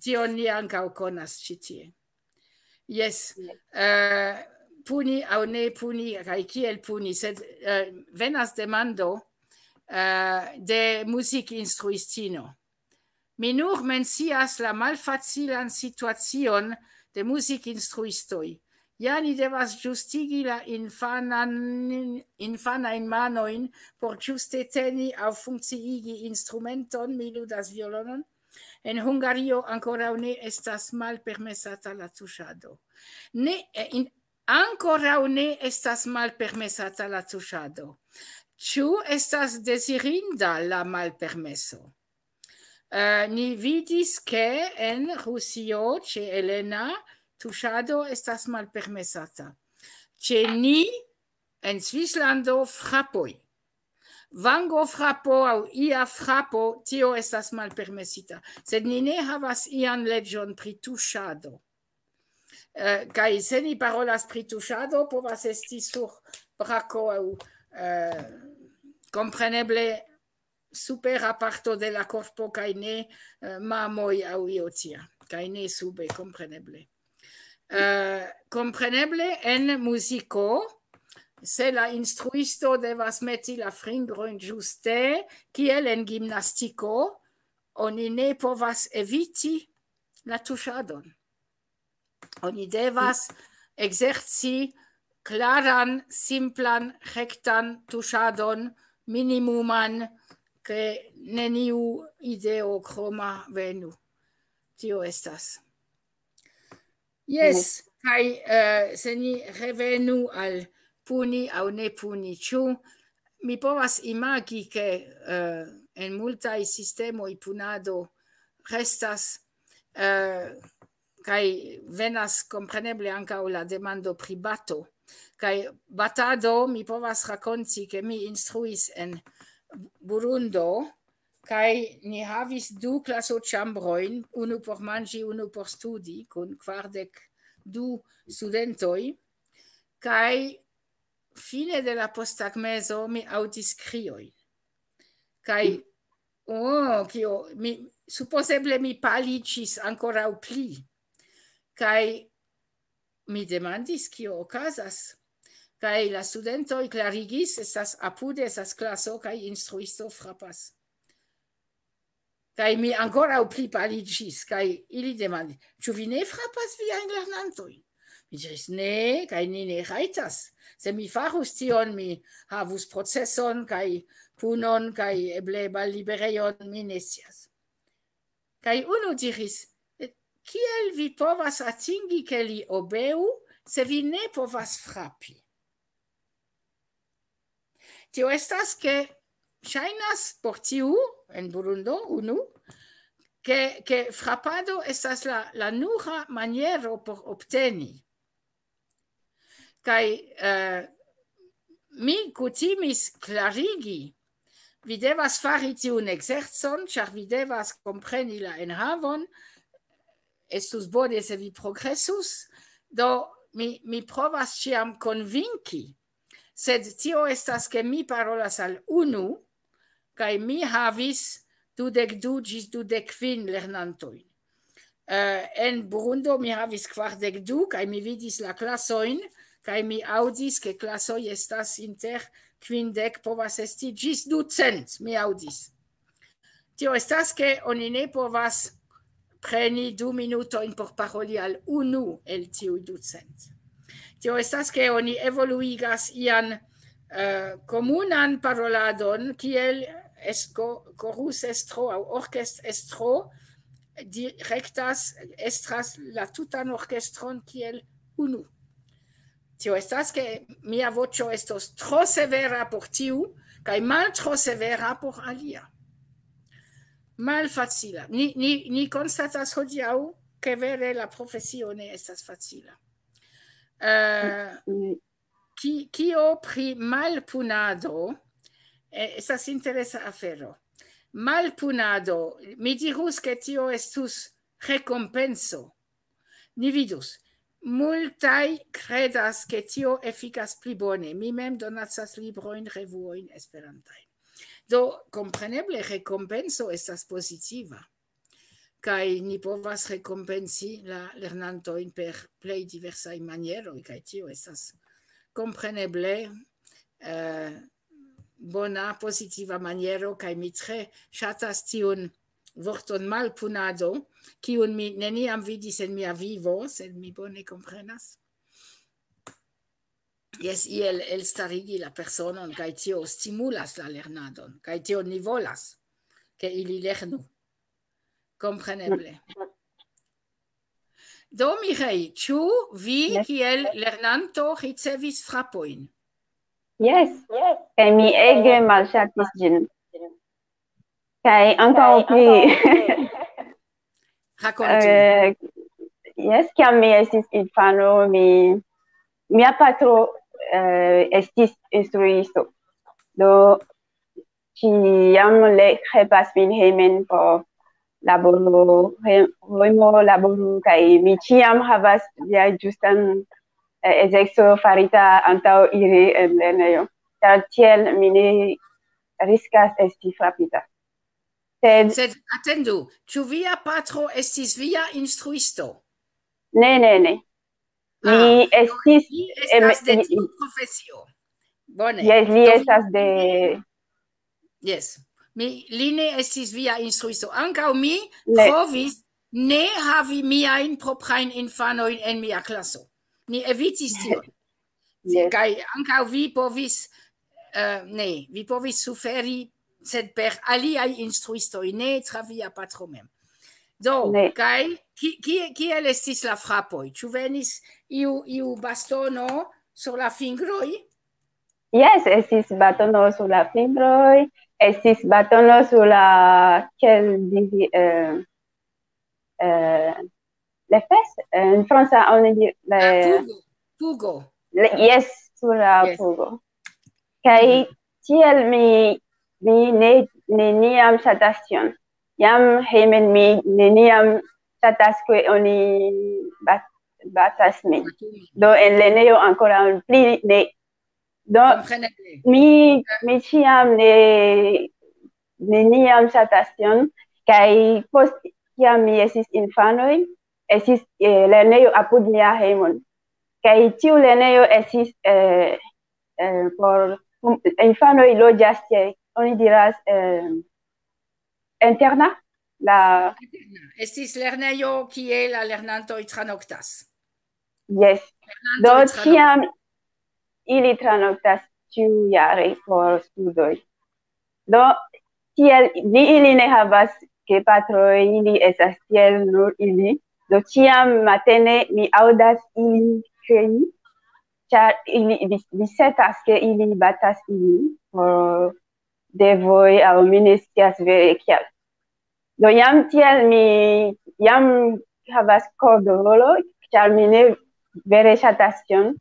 Tion ni ankaŭ konas ĉi tie. Jes. Puni aŭ ne puni kaj kiel puni, sed venas demando de muzikinstruistino. Mi nur mencias la malfacilan situacion de muzikinstruistoj. Ja ni devas ĝustigi la infanajn manojn por ĝuste teni aŭ funkciigi instrumenton, mi ludas violonon. En Hungario ankoraŭ ne estas malpermesata la tuŝado. Ankoraŭ ne estas malpermesata la tuŝado. Ĉu estas dezirinda la malpermeso? Ni vidis ke en Rusio ĉe Elena tuŝado estas malpermesata. Ĉe ni en Svislando frapoj. Vango-frapo aŭ ia frapo, tio estas malpermesita. Sed ni ne havas ian leĝon pri tuŝado. Kaj se ni parolas pri tuŝado, povas esti sur brako aŭ kompreneble supera parto de la korpo kaj ne mamoj aŭ io tia. Kaj ne sube, kompreneble. Kompreneble en muziko, se la instruisto devas meti la fingrojn ĝuste, kiel en gimnastiko, oni ne povas eviti la tuŝadon. Oni devas ekzerci klaran, simplan, rektan tuŝadon, minimuman, ke neniu ideo kroma venu. Tio estas. Jes, kaj se ni revenu al puni aŭ ne puni, ĉu mi povas imagi ke en multaj sistemoj punado restas kaj venas kompreneble ankaŭ la demando pri bato. Kaj batado mi povas rakonti ke mi instruis en Burundo, kai ni havis du klasochambrojn, unu por manĝi, unu por studi, kun 42 studentoj, kai fine de la posttagmezo mi aŭdis kriojn. Kai supposeble mi paliĝis ankoraŭ pli. Kai mi demandis kio okazas. Kai la studentoj klarigis, estas apude estas klaso kaj instruisto frapas. Kai mi ancora pli paliĝis, kai ili demandis, ĉu vi ne frapas viajn lernantojn? Mi diris, ne, kai ni ne rajtas. Se mi farus tion, mi havus proceson, kai punon, kai eble malliberejon, mi ne scias. Kai unu diris, kiel vi povas atingi ke li obeu, se vi ne povas frapi? Tio estas ke ŝajnas por tiu en Burundo unu ke frapado estas la nura maniero por obteni. Kaj mi kutimis klarigi, vi devas fari tiun ekzercon, ĉar vi devas kompreni la enhavon, estus bone se vi progresus, do mi provas ĉiam konvinki. Sed tio estas ke mi parolas al unu, kaj mi havis 22 ĝis 25 lernantojn. En Burundo mi havis 42, kaj mi vidis la klasojn, kaj mi aŭdis, ke klasoj estas inter 50, povas esti ĝis 200, mi aŭdis. Tio estas, ke oni ne povas preni 2 minutojn por paroli al unu el tiuj 200. Tio estas, ke oni evoluigas ian komunan paroladon, kiel korusestro aŭ orkestrestro estras la tutan orkestron kiel unu. Tio estas, ke mia voĉo estos tro severa por tiu, kaj maltro severa por alia. Malfacila. Ni konstatas hodiaŭ, ke vere la profesio ne estas facila. Kio pri malpunado, estas interesa afero. Malpunado, mi dirus ke tio estus recompenso. Ni vidus. Multaj kredas ke tio efikas pli bone. Mi mem donacas librojn, revuojn esperantajn. Do, kompreneble, recompenso estas pozitiva. Kaj ni povas recompensi la lernantojn per plej diversaj manieroj, kaj tio estas kompreneble bona, pozitiva maniero, kaj mi tre ŝatas tiun vorton malpunado, kiun mi neniam vidis en mia vivo, sed mi bone komprenas. Jes, iel elstarigi la personon, kaj tio stimulas la lernadon, kaj tio ni volas, ke ili lernu. Kompreneble. Do, Mireille, ĉu vi kiel lernanto ricevis frapojn? Yes, kaj mi ege malŝatis ĝin. Kaj ankaŭ pli Rakontu. Yes, kiam mi estis infano, mia patro estis instruisto. Do ĉiam helpas min hejmen por laboro, kaj mi ĉiam havas ja ĝustan ekzerco farita antaŭ iri en lernejo. Ĉar tiel mi ne riskas esti frapita. Sed atendu, ĉu via patro estis via instruisto? Ne. Li estis de tiu profesio. Bone. Yes, li estas de... Yes. Li ne estis via instruisto. Ankaŭ mi provis ne havi miajn proprajn infanojn en mia klaso. Mi evitis tion. Kaj ankaŭ vi povis vi povis suferi, sed per aliaj instruistoj, ne tra via patro mem. Do, kaj kiel estis la frapoj? Ĉu venis iu bastono sur la fingroj? Yes, estis batono sur la fingroj, estis batono sur la les fesses. En français, on dit pugo. Yes, sur la pugo. Kaj tiel mi mi neniam ŝatas jam hejmen mi neniam ŝatas ke oni batas min. Do en lernejo ankoraŭ pli ne. Do mi ĉiam neniam ŝatas tion, kaj post kiam mi estis infanoj, estis lernejo apud mia hejmon. Kaj tiu lernejo estis por infanoj loĝas tie, oni diras interna. Estis lernejo kie la lernantoj tranoktas. Yes. Do ĉiam ili tranoktas ĉiujare por studoj. Do tiel ili ne havas gepatroj, ili estas tiel nur ili. Do ĉiam matene mi aŭdas ilin krei, ĉar vi sentas ke ili batas ilin por devoj aŭ mi ne scias vere kial. Do jam tiel mi jam havas kordololo, ĉar mi ne vere ŝatas tion,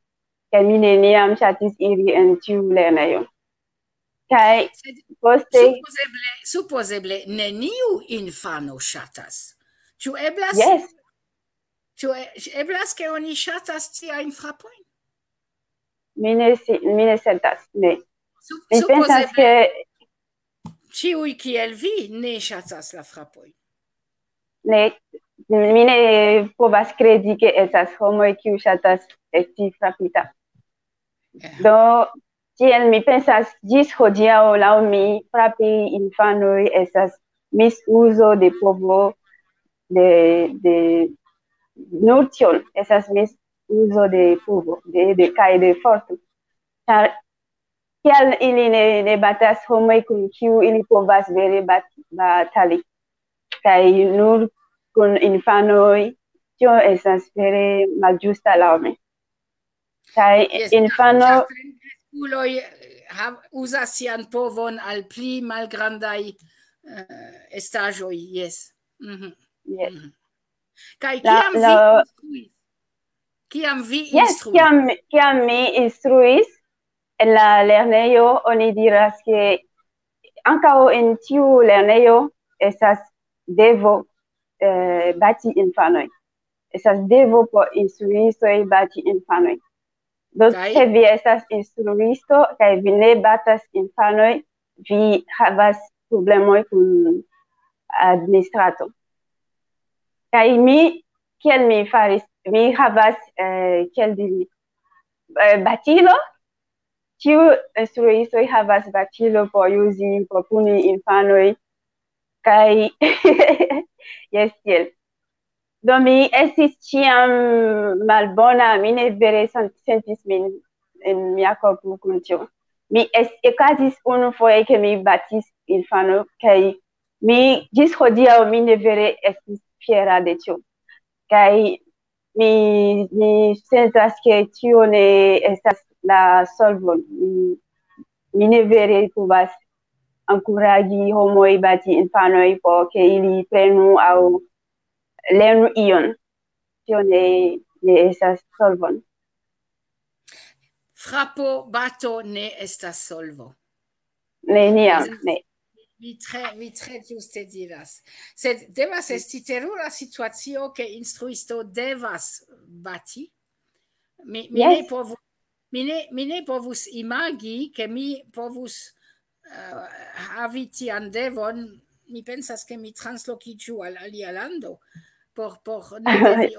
kaj mi neniam ŝatis iri en tiu lernejo. Kaj poste supozeble neniu infano ŝatas. Ĉu eblas? Yes. Ĉu eblas ke oni ŝatas tiajn frapojn? Mi ne sentas, ne. Mi pensas ke ĉiuj kiel vi ne ŝatas la frapojn. Ne, mi ne povas kredi ke estas homoj kiuj ŝatas esti frapita. Do tiel mi pensas ĝis hodiaŭ laŭ mi frapi infanoj estas misuzo de povo de nur tion estas misuzo de povo kaj de forto. Ĉar kial ili ne batas homoj kun kiu ili povas vere batali. Kaj nur kun infanoj, tio estas vere malĝusta laŭ mi. Kaj infano kreskuloj uzas sian povon al pli malgrandaj estaĵoj, jes. Kaj kiam vi instruis? Kiam mi instruis en la lernejo, oni diras ke ankaŭ en tiu lernejo estas devo bati infanoj. Estas devo por instruistoj bati infanoj. Do se vi estas instruisto kaj vi ne batas infanoj, vi havas problemoj kun administrato. Kaj kiel mi faris, mi havas kiel diri batilo. Tiu instruistoj havas batilo por uzi, por puni infanoj. Kaj jes tiel. Do mi estis ĉiam malbona, mi ne vere sentis min en mia korpo kun tio. Mi okazis unufoje ke mi batis infano, kaj mi ĝis hodiaŭ mi ne vere estis fiera de tio. Kaj mi sentas ke tio ne estas la solvo. Mi ne vere povas encouragi homoj bati infanoj por ke ili prenu aŭ lernu ion. Tio ne estas solvon. Frapo, bato ne estas solvo. Neniam, ne. Vi tre ĝuste diras. Sed devas esti terura situacio ke instruisto devas bati. Mi ne povus imagi ke mi povus havi tian devon. Mi pensas ke mi translokiĝu al alia lando por ne devi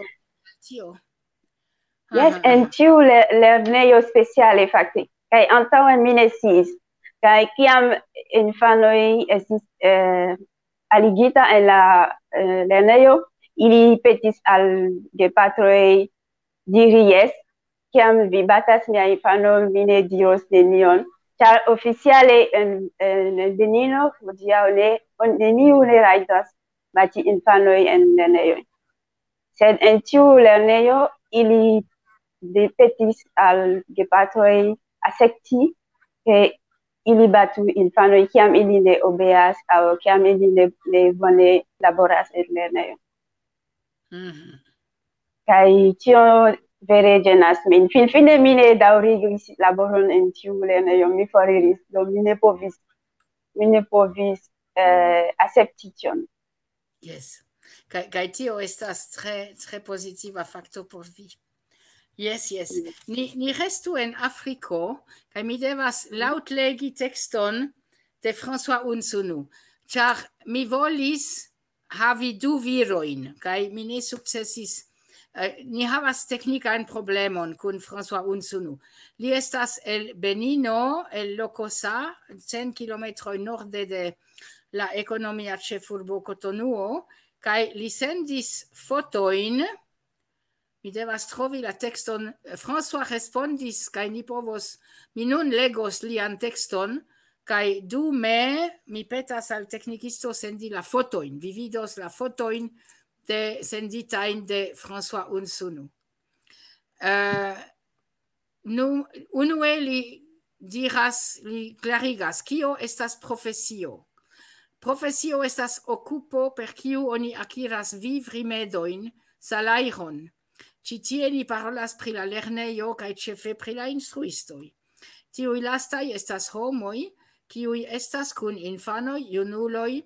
tio. Yes, en tiu lernejo speciale fakte. Kaj antaŭe mi ne sciis. Kaj kiam infanoj estis aligita en la lernejo, ili petis al gepatroj diri jes. Kiam vi batas mia infano, mi ne diros nenion. Ĉar oficiale en Benino hodiaŭ neniu ne rajtas bati infanoj en lernejoj. Sed en tiu lernejo ili petis al gepatroj akcepti ke ili batu infanoj kiam ili ne obeas aŭ kiam ili ne bone laboras en lernejo. Kaj tio vere ĝenas min. Finfine mi ne daŭrigis laboron en tiu lernejo, mi foriris, do mi ne povis mi ne povis accepti tion. Yes. Kaj tio estas tre pozitiva facto por vi. Yes. Ni restu en Afriko, kaj mi devas laŭtlegi tekston de François Unsunu, ĉar mi volis havi 2 virojn, kaj mi ne sukcesis. Ni havas teknikan problemon kun François Unsunu. Li estas el Benino, el Lokosa, 100 kilometroj norde de la ekonomia ĉefurbo Kotonuo, kaj li sendis fotojn. Mi devas trovi la tekston. François respondis, kaj mi nun legos lian tekston, kaj dume mi petas al teknikisto sendi la fotojn. Vi vidos la fotojn de senditajn de François Unsunu. Unue li diras, li klarigas, kio estas profesio. Profesio estas okupo per kiu oni akiras vivrimedojn, salajron. Ĉi tie ni parolas pri la lernejo kaj ĉefe pri la instruistoj. Tiuj lastaj estas homoj, kiuj estas kun infanoj, junuloj,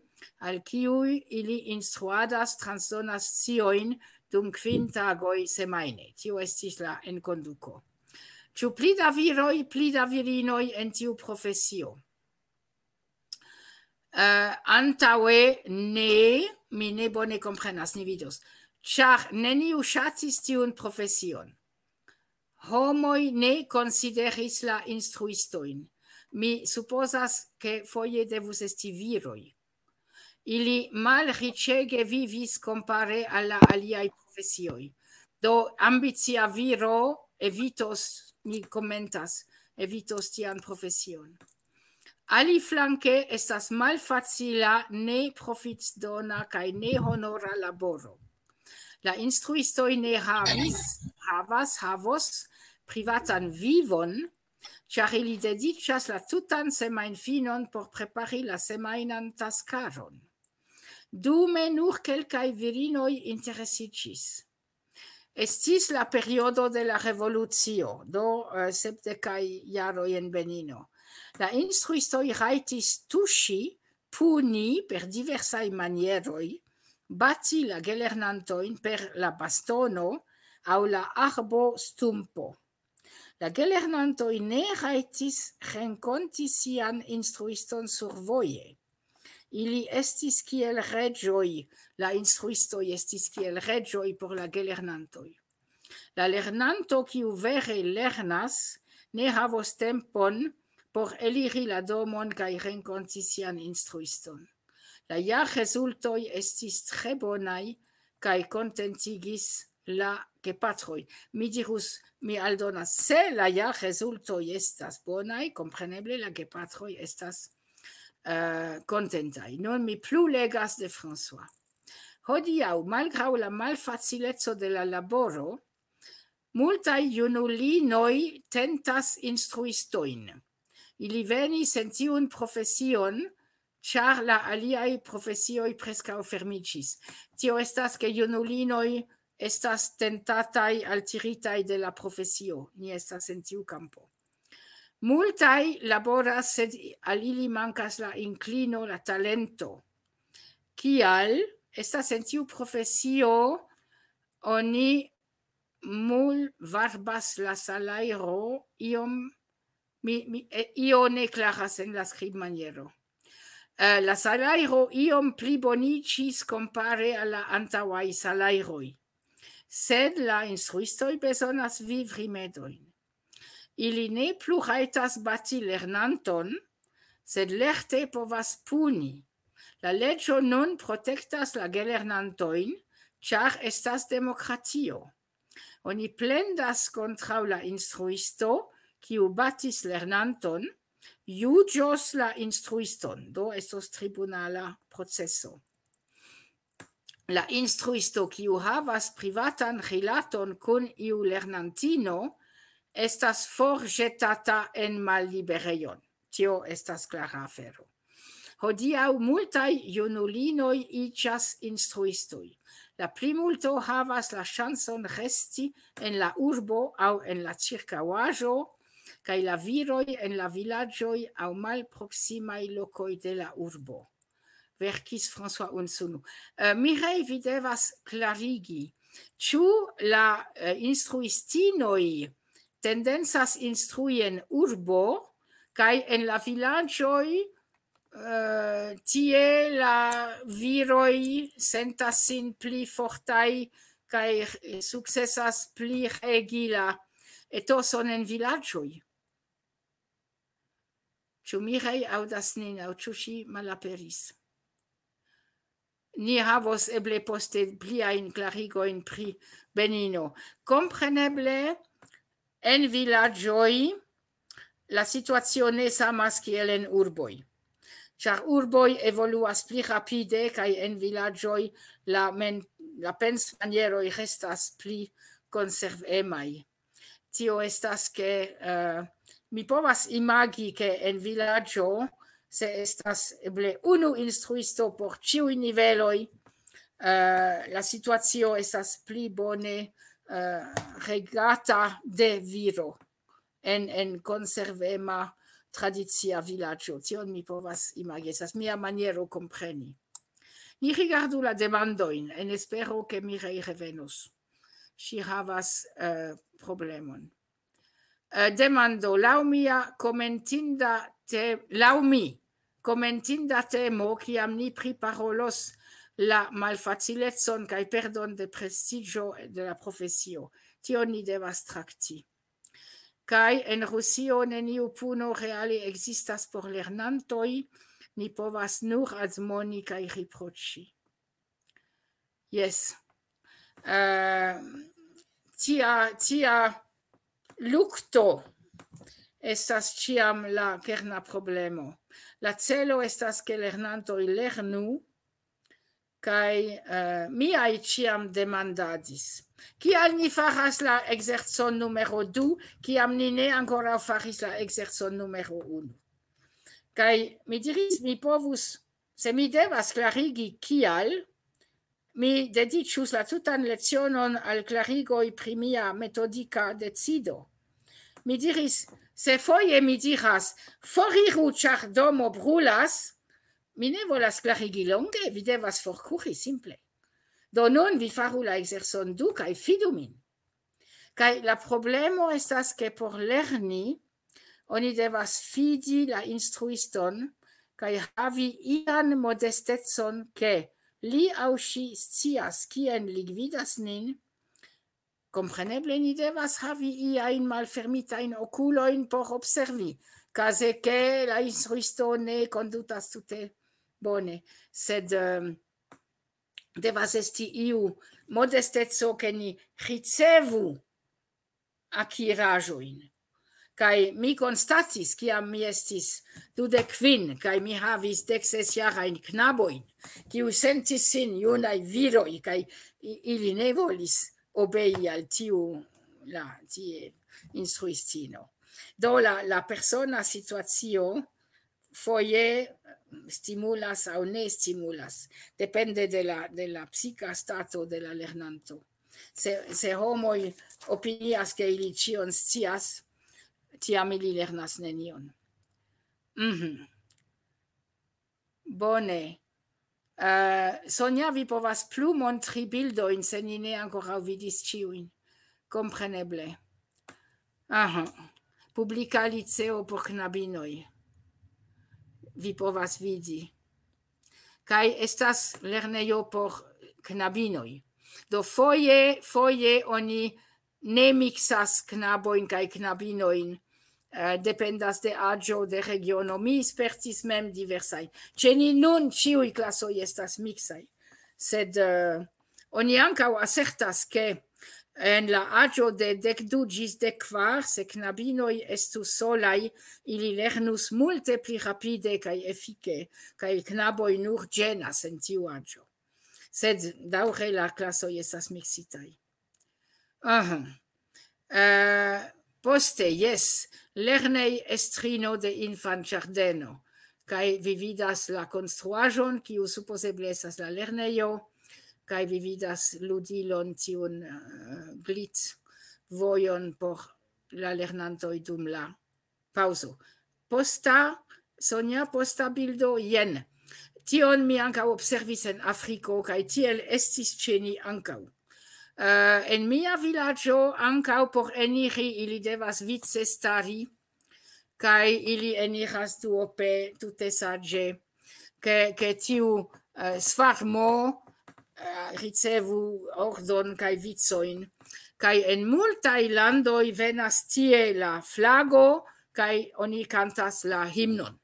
al kiuj ili instruadas, transdonas sciojn dum 5 tagoj semajne. Tio estis la enkonduko. Ĉu pli da viroj, pli da virinoj en tiu profesio? Antaŭe ne, mi ne bone komprenas, ni vidos. Ĉar neniu ŝatis tiun profesion. Homoj ne konsideris la instruistojn. Mi supozas, ke foje devus esti viroj. Ili malriĉege vivis kompare al la aliaj profesioj. Do ambicia viro evitos, mi komentas, evitos tian profesion. Aliflanke estas malfacila, ne profitdona kaj ne honora laboro. La instruistoj ne havos privatan vivon, ĉar ili dediĉas la tutan semajnfinon por prepari la semajnan taskaron. Dume nur kelkaj virinoj interesiĝis. Estis la periodo de la revolucio, do 70 jaroj en Benino. La instruistoj rajtis tuŝi, puni per diversaj manieroj, bati la gelernantojn per la bastono aŭ la arbostumpo. La gelernantoj ne rajtis renkonti sian instruiston survoje. Ili estis kiel reĝoj, la instruistoj estis kiel reĝoj por la gelernantoj. La lernanto, kiu vere lernas, ne havos tempon por eliri la domon kaj renkonti sian instruiston. La jarrezultoj estis tre bonaj kaj kontentigis la gepatroj. Mi dirus, mi aldonas, se la jarrezultoj estas bonaj, kompreneble la gepatroj estas contentai. Nun mi plu legas de François. Hodiaŭ, malgraŭ la malfacileco de la laboro, multaj junulinoj tentas instruistojn. Ili venis en tiun profesion, ĉar la aliaj profesioj preskaŭ fermiĝis. Tio estas, ke junulinoj estas tentataj, altiritaj de la profesio. Ni estas en tiu kampo. Multaj laboras, sed al ili mankas la inclino, la talento. Kial estas en tiu profesio oni mulvarbas la salajro io ne klaras en la skribmaniero. La salajro iom pliboniĝis kompare al la antaŭaj salajroj. Sed la instruistoj bezonas vivrimedojn. Ili ne plu rajtas bati lernanton, sed lerte povas puni. La leĝo nun protektas la gelernantojn, ĉar estas demokratio. Oni plendas kontraŭ la instruisto, kiu batis lernanton, juĝos la instruiston, do estos tribunala proceso. La instruisto, kiu havas privatan rilaton kun iu lernantino, estas forĵetata en malliberejon. Tio estas klara afero. Hodiaŭ multaj junulinoj iĝas instruistoj. La plimulto havas la ŝancon resti en la urbo aŭ en la ĉirkaŭaĵo, kaj la viroj en la vilaĝoj aŭ malproksimaj lokoj de la urbo. Verkis François Unsunu. Mireille, vi devas klarigi, ĉu la instruistinoj tendencas instrui en urbo kaj en la vilaĝoj tie la viroj sentas sin pli fortaj kaj sukcesas pli regi la etoson en vilaĝoj. Ĉu Mireille aŭdas nin aŭ ĉu ŝi malaperis? Ni havos eble poste pliajn klarigojn pri Benino. Kompreneble, en vilaĝoj la situacio ne samas kiel en urboj. Ĉar urboj evoluas pli rapide kaj en vilaĝoj la pensmanieroj restas pli konservemaj. Tio estas ke mi povas imagi ke en vilaĝo se estas eble unu instruisto por ĉiuj niveloj, la situacio estas pli bone regata de viro en konservema tradicia vilaĝo. Tion mi povas imagi, estas mia maniero kompreni. Ni rigardu la demandojn en espero ke Mireille revenos. Ŝi havas problemon. Demando, laŭ mi komentinda temo, kiam ni priparolos la malfacilecon kaj perdon de prestiĝo de la profesio. Tion ni devas trakti. Kaj en Rusio neniu puno reale ekzistas por lernantoj, ni povas nur admoni kaj riproĉi. Yes. Tia lukto estas ĉiam la kerna problemo. La celo estas ke lernantoj lernu, kaj miaj ĉiam demandadis. Kial ni faras la ekzercon numero 2, kiam ni ne ankoraŭ faris la ekzercon numero 1? Kaj mi diris, mi povus, se mi devas klarigi kial, mi dediĉus la tutan lecionon al klarigoj pri mia metodika decido. Mi diris, se foje mi diras, foriru ĉar domo brulas, mi ne volas klarigi longe, vi devas forkuri simple. Do nun vi faru la ekzercon 2 kaj fidu min. Kaj la problemo estas ke por lerni, oni devas fidi la instruiston kaj havi ian modestecon ke li aŭ ŝi scias kien li gvidas nin. Kompreneble ni devas havi iajn malfermitajn okulojn por observi, kaze ke la instruisto ne kondutas tute bone, sed devas esti iu modesteco ke ni ricevu akiraĵojn. Kaj mi konstatis, kiam mi estis 25, kaj mi havis 16-jarajn knabojn, kiuj sentis sin junaj viroj, kaj ili ne volis obei al tiu instruistino. Do la persona situacio foje stimulas aŭ ne stimulas, depende de la psika stato de la lernanto. Se homoj opinias ke ili ĉion scias, tiam ili lernas nenion. Bone. Sonja, vi povas plu montri bildojn, se ni ne ankoraŭ vidis ĉiujn. Kompreneble. Publika liceo por knabinoj. Vi povas vidi. Kaj estas lernejo por knabinoj. Do foje oni ne miksas knabojn kaj knabinojn, dependas de aĝo, de regiono. Mi spertis mem diversaj. Ĉe ni nun ĉiuj klasoj estas miksaj, sed oni ankaŭ asertas ke en la aĝo de 12 ĝis 14, se knabinoj estus solaj, ili lernus multe pli rapide kaj efike, kaj knaboj nur ĝenas en tiu aĝo. Sed daŭre la klasoj estas miksitaj. Poste, yes, lernej estrino de infanĝardeno, kaj vi vidas la konstruaĵon, kiu supozeble estas la lernejo, kaj vi vidas ludilon tiun glitvojon por la lernantoj dum la pauzo. Posta, Sonja, posta bildo, jen. Tion mi ankaŭ observis en Afriko, kaj tiel estis ĉe ni ankaŭ. En mia vilaĝo ankaŭ por eniri ili devas vice stari, kaj ili eniras duope tute saĝe, ke tiu svarmo ricevu ordon kaj vicojn. Kaj en multaj landoj venas tie la flago, kaj oni kantas la himnon.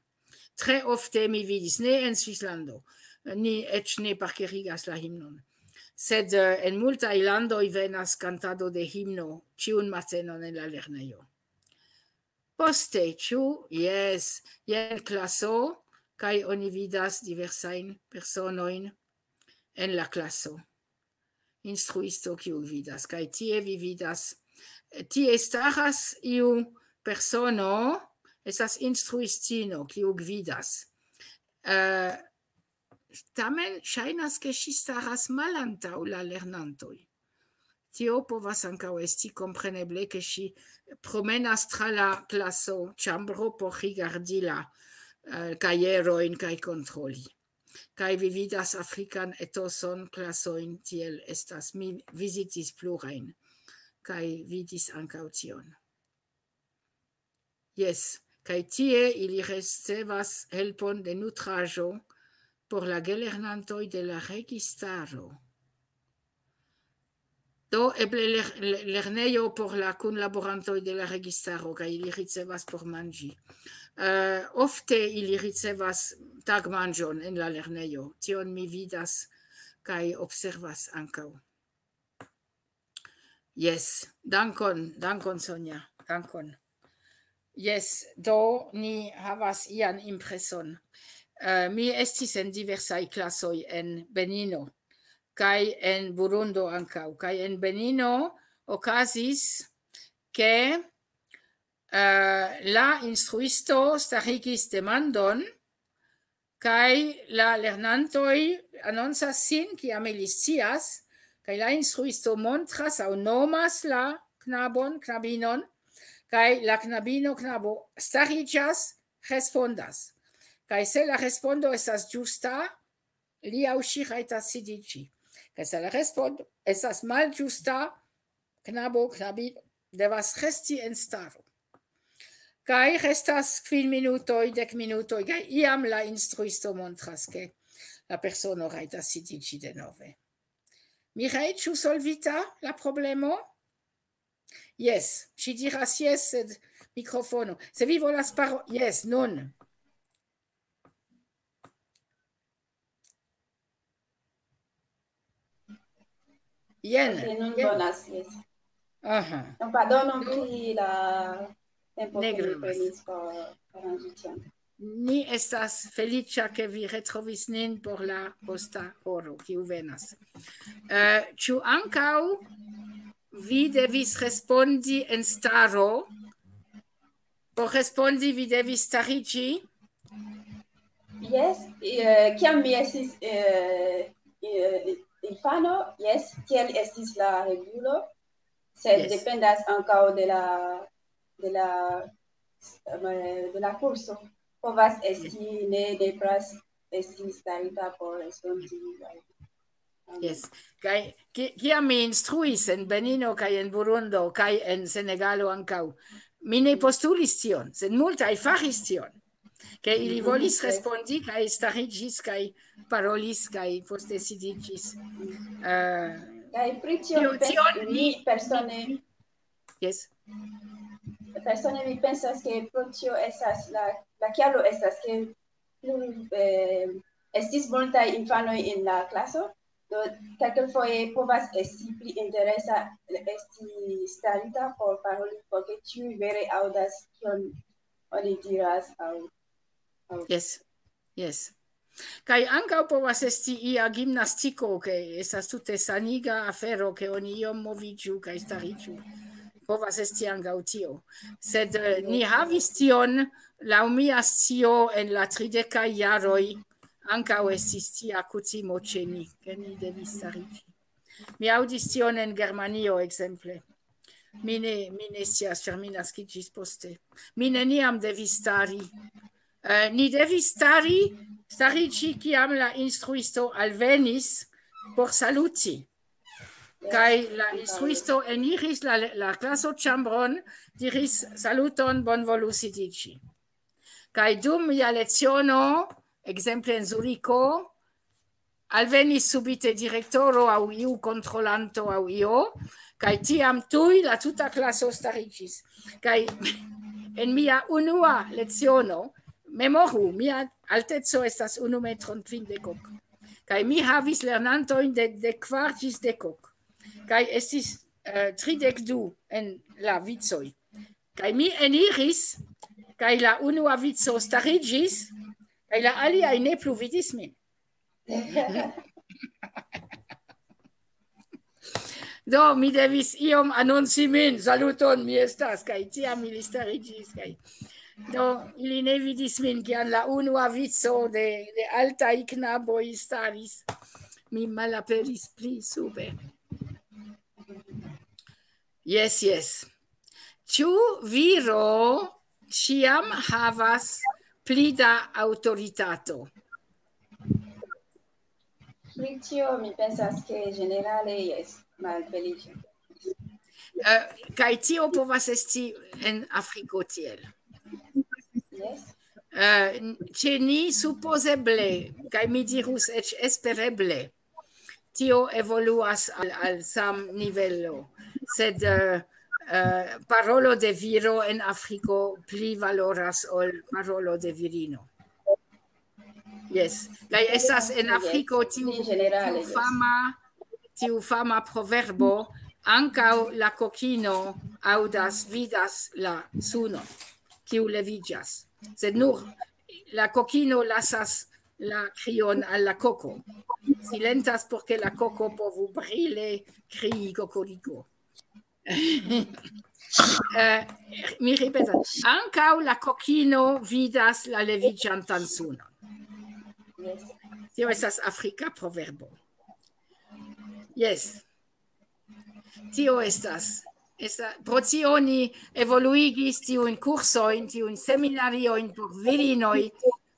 Tre ofte mi vidis, ne en Svislando, ni eĉ ne parkerigas la himnon. Sed en multaj landoj venas kantado de himno ĉiun matenon en la lernejo. Poste, ĉu? Jes, jen klaso, kaj oni vidas diversajn personojn en la klaso. Instruisto kiu vidas, kaj tie vi vidas, tie staras iu persono, estas instruistino kiu gvidas. Tamen ŝajnas ke ŝi staras malantaŭ la lernantoj. Tio povas ankaŭ esti kompreneble ke ŝi promenas tra la klaso ĉambro por rigardi la kajerojn kaj kontroli. Kaj vi vidas afrikan etoson klasojn, tiel estas. Mi vizitis plurajn kaj vidis ankaŭ tion. Jes, kaj tie ili recevas helpon de nutraĵo por la gelernantoj de la registaro. Do eble lernejo por la kunlaborantoj de la registaro, kaj ili ricevas por manĝi. Ofte ili ricevas tagmanĝon en la lernejo. Tion mi vidas kaj observas ankaŭ. Jes, dankon Sonja, dankon. Jes, do ni havas ian impreson. Mi estis en diversaj klasoj en Benino, kaj en Burundo ankaŭ. Kaj en Benino okazis, ke la instruisto starigis demandon, kaj la lernantoj anoncas sin kiam ili scias, kaj la instruisto montras aŭ nomas la knabinon, kaj la knabo stariĝas, respondas. Kaj se la respondo estas ĝusta, li aŭ ŝi rajtas sidiĝi. Kaj se la respondo estas malĝusta, knabino devas resti en staro. Kaj restas 5 minutoj, 10 minutoj, kaj iam la instruisto montras, ke la persono rajtas sidiĝi denove. Mireille, ĉu solvita la problemo? Yes, ŝi diras yes, sed mikrofono. Se vi volas paroli, yes, nun. Jen. Non bonas, yes. Aha. Pardonon pri la tempo que mi prenis por aranĝi tion. Ni estas feliĉa ke vi retrovis nin por la posta horo, kiu venas. Ĉu ankaŭ vi devis respondi en staro? Por respondi vi devis stariĝi? Yes, kiam mi estis infano, yes, tiel estis la regulo, sed dependas ankaŭ de la kurso. Povas esti ne nepras esti starita por respondi. Yes. Kaj kiam mi instruis en Benino kaj en Burundo kaj en Senegalo ankaŭ, mi ne postulis tion, sed multaj faris tion. Ke ili volis respondi kaj stariĝis kaj parolis kaj poste sidiĝis. Kaj pri tio mi persone mi pensas ke pro tio estas la kialo estas ke estis multaj infanoj en la klaso. Do kelkfoje povas esti pli interesa esti starita por paroli, por ke ĉiuj vere aŭdas kion oni diras aŭ. Yes. Kaj ankaŭ povas esti ia gimnastiko, ke estas tute saniga afero, ke oni iom moviĝu kaj stariĝu. Povas esti ankaŭ tio. Sed ni havis tion, laŭ mia scio, en la 30-kaj jaroj, ankaŭ estis tia kutimo ĉe ni, ke ni devis stariĝi. Mi aŭdis tion en Germanio, ekzemple. mine scias, cer mi nascigis poste. Mi neniam devis stari. Ni devis starici ciam la instruisto alvenis por saluti. Kai la instruisto eniris la classo chambron, diris saluton bonvolu sidici. Kai dum mia leziono, exemple en Zurico, alvenis subite directoro au iu controllanto au io, kai tiam tui la tuta classo starigis. Kai en mia unua leziono, memoru, mia altezo estas 1,50 m. Kai mi havis lernantoin de kvar gis dekok. Kai estis 32 en la vicoi. Kai mi eniris, kai la unua vico starigis, kai la aliai ne plu vidis min. Do, mi devis iom annonci min, saluton, mi estas, kai tiam ili starigis, kai... Do, ili ne vidis min, kiam la unua vico de altai knaboi staris. Mi malaperis pli sube. Yes, yes. Ciu viro ciam havas pli da autoritato? Pri tio mi pensas che generale yes, malfelice. Kai tio povas esti en Afriko tiel. Yes. Ce ni supposeble, kai mi dirus ec espereble, tio evoluas al sam nivello, sed parolo de viro en Afriko pli valoras ol parolo de virino. Yes, kai estas en Afriko tiu fama proverbo, ancau la kokino audas vidas la suno, kiu leviĝas. Sed nur la kokino lasas la krion al la koko. Silentas porque la koko povu brile crii kokoliko. Mi ripetas, ancau la kokino vidas la leviĝantan sunon. Tio estas afrika proverbo. Yes. Tio estas. Pro tio ni evoluigis tiun kursoin, tiun seminarioin por virinoi,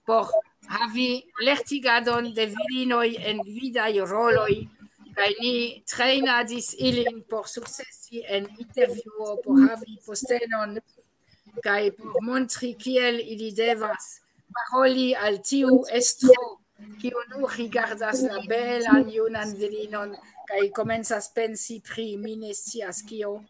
por havi lertigadon de virinoi en vidai roloi, kai ni treinadis ilin por successi en intervjuo, por havi postenon, kai por montri kiel ili devas paroli al tiu estro, kiu nur rigardas la belan junan virinon, kai komencas pensi pri mi ne scias kio,